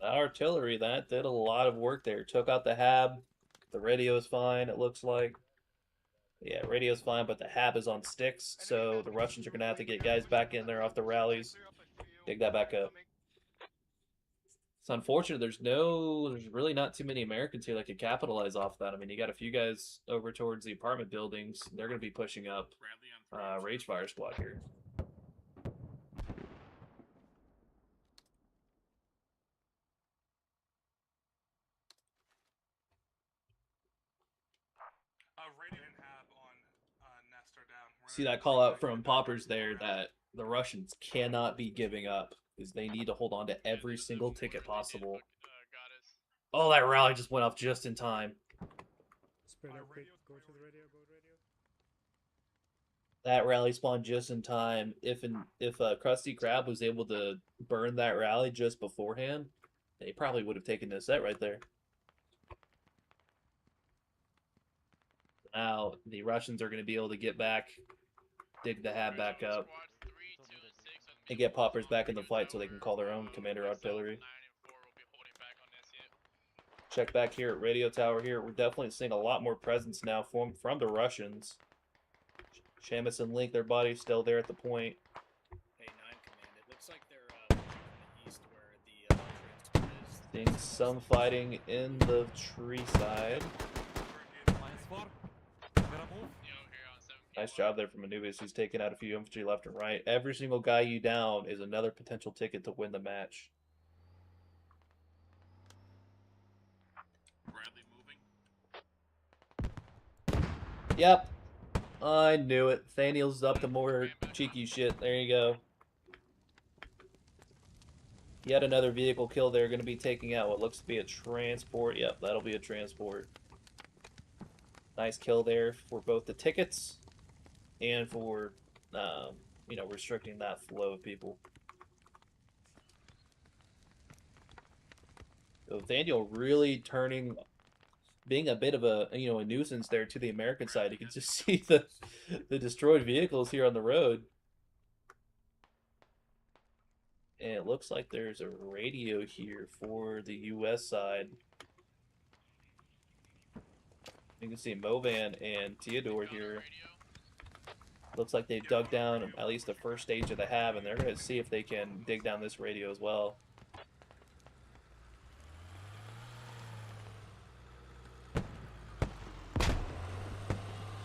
That artillery, that did a lot of work there. Took out the HAB. The radio is fine, it looks like. Yeah, radio's fine, but the HAB is on sticks, so the Russians are going to have to get guys back in there off the rallies. Dig that back up. It's unfortunate. There's really not too many Americans here that could capitalize off that. I mean, you got a few guys over towards the apartment buildings. They're going to be pushing up Rage Fire Squad here. See that call out from Poppers there that the Russians cannot be giving up because they need to hold on to every single ticket possible. Oh, that rally just went off just in time. Spread out quick. Go to the radio. Go to radio. That rally spawned just in time. If Krusty Krab was able to burn that rally just beforehand, they probably would have taken this set right there. Now the Russians are going to be able to get back, dig the HAB back up, and get Poppers back in the fight so they can call their own commander artillery. Check back here at radio tower here. We're definitely seeing a lot more presence now from the Russians. Shamus and Link, their body's still there at the point. Hey, 9 command. It looks like they're from the east where the Seeing some fighting in the tree side. Nice job there from Anubis. He's taking out a few infantry left and right. Every single guy you down is another potential ticket to win the match. Bradley moving. Yep. I knew it. Thaniel's up to more cheeky shit. There you go. Yet another vehicle kill there. Going to be taking out what looks to be a transport. Yep, that'll be a transport. Nice kill there for both the tickets and for, you know, restricting that flow of people. So Thaniel really being a bit of a nuisance there to the American side. You can just see the destroyed vehicles here on the road. And it looks like there's a radio here for the U.S. side. You can see Movan and Theodore here. Looks like they've dug down at least the first stage of the HAB, and they're going to see if they can dig down this radio as well.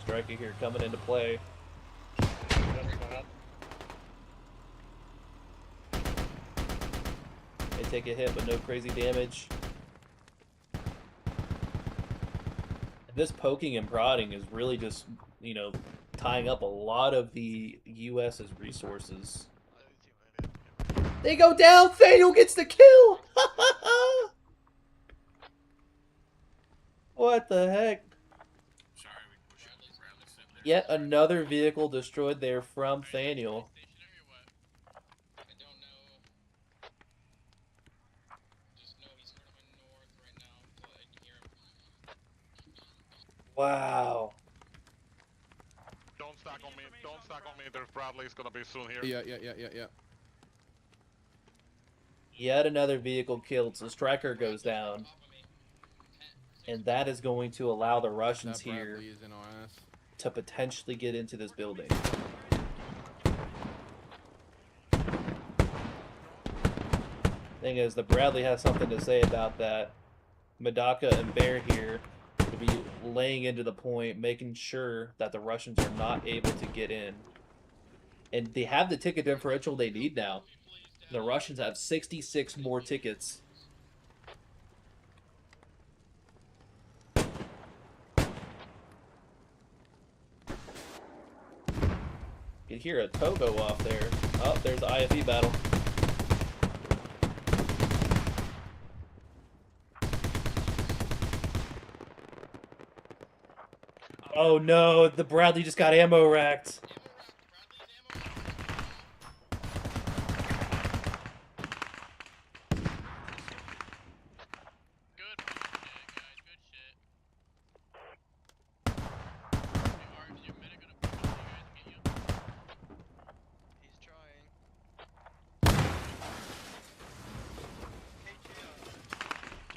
Striker here coming into play. They take a hit, but no crazy damage. This poking and prodding is really just, you know, tying up a lot of the US's resources. They go down! Thaniel gets the kill! What the heck? Yet another vehicle destroyed there from Thaniel. Wow. Don't stack on me. Don't stack on me. There's Bradley's gonna be soon here. Yeah. Yet another vehicle killed, so Striker goes down. And that is going to allow the Russians here to potentially get into this building. Thing is, the Bradley has something to say about that. Medaka and Bear here to be laying into the point, making sure that the Russians are not able to get in. And they have the ticket differential they need now. The Russians have 66 more tickets. You can hear a tow go off there. Oh, there's the IFE battle. Oh no, the Bradley just got ammo racked.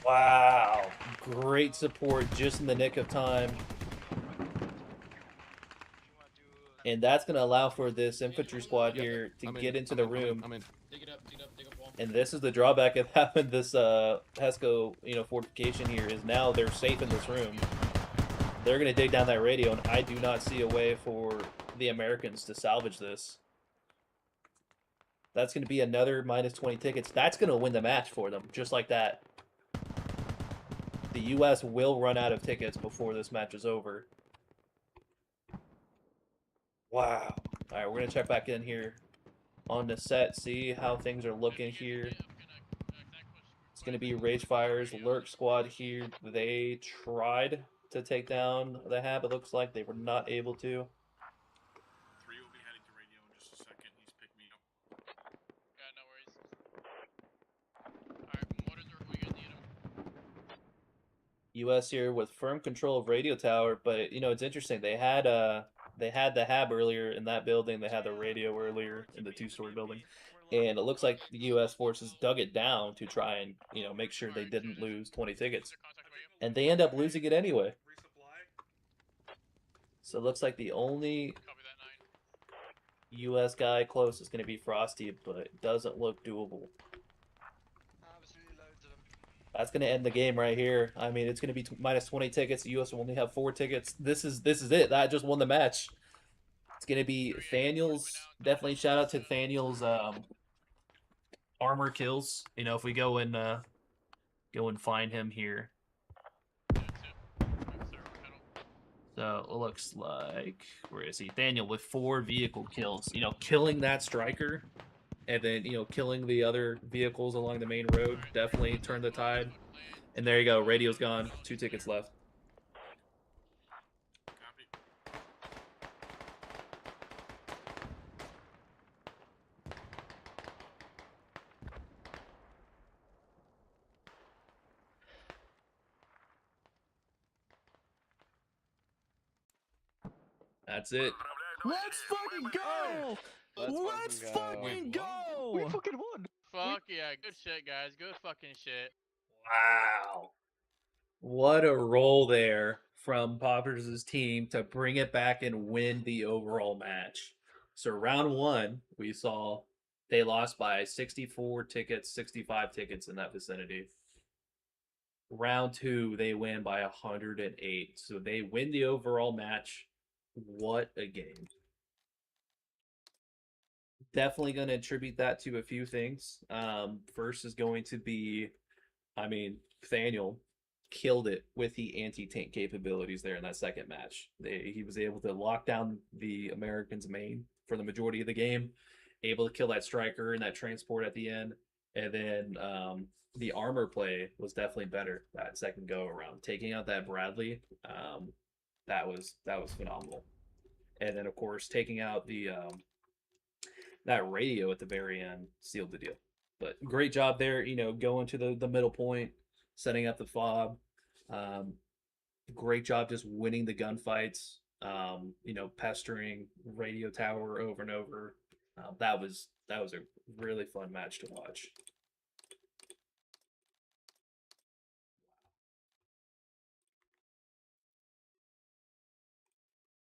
Wow, great support just in the nick of time. And that's going to allow for this infantry squad here to get into the room. And this is the drawback of having this Pesco, fortification here, is now they're safe in this room. They're going to dig down that radio, and I do not see a way for the Americans to salvage this. That's going to be another minus 20 tickets. That's going to win the match for them, just like that. The U.S. will run out of tickets before this match is over. Wow. All right, we're going to check back in here on the set, see how things are looking here. It's going to be Ragefire's Lurk Squad here. They tried to take down the Hab. It looks like they were not able to. 3 will be heading to radio in just a second. He's picked me up. Yeah, no worries. Alright, mortars are who you guys need them. U.S. here with firm control of radio tower, but it's interesting. They had the Hab earlier in that building. They had the radio earlier in the two-story building, and it looks like the U.S. forces dug it down to try and make sure they didn't lose 20 tickets, and they end up losing it anyway. So it looks like the only U.S. guy close is going to be Frosty, but it doesn't look doable. That's going to end the game right here. I mean, it's going to be minus 20 tickets. The U.S. will only have 4 tickets. This is it. That just won the match. It's going to be Thaniel's. Definitely shout out to Thaniel's armor kills. If we go and find him here. So it looks like, where is he? Thaniel with 4 vehicle kills. Killing that striker. And then, killing the other vehicles along the main road definitely turned the tide. And there you go. Radio's gone. 2 tickets left. That's it. Let's fucking go! Let's fucking go! We fucking won! Fuck yeah, good shit, guys. Good fucking shit. Wow. What a roll there from Poppers' team to bring it back and win the overall match. So round 1, we saw they lost by 64 tickets, 65 tickets in that vicinity. Round 2, they win by 108. So they win the overall match. What a game. Definitely going to attribute that to a few things. First is going to be, I mean, Nathaniel killed it with the anti-tank capabilities there in that second match. He was able to lock down the Americans' main for the majority of the game, able to kill that striker and that transport at the end, and then the armor play was definitely better that second go around. Taking out that Bradley, that was phenomenal. And then of course taking out the that radio at the very end sealed the deal. But great job there, going to the middle point, setting up the fob. Um, Great job just winning the gunfights. Pestering radio tower over and over. That was a really fun match to watch.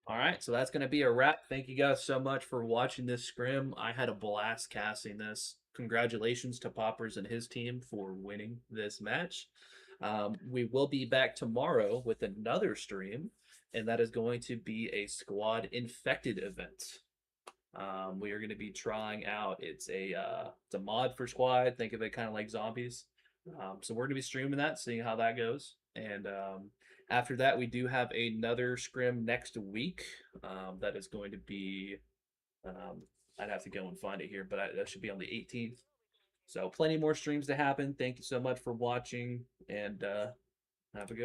All right, so that's going to be a wrap. Thank you guys so much for watching this scrim. I had a blast casting this. Congratulations to Poppers and his team for winning this match. We will be back tomorrow with another stream, and that is going to be a squad infected event. We are going to be trying out. It's a mod for squad. Think of it kind of like zombies. So we're going to be streaming that, seeing how that goes, and after that, we do have another scrim next week. That is going to be, I'd have to go and find it here, but that should be on the 18th. So plenty more streams to happen. Thank you so much for watching, and have a good one.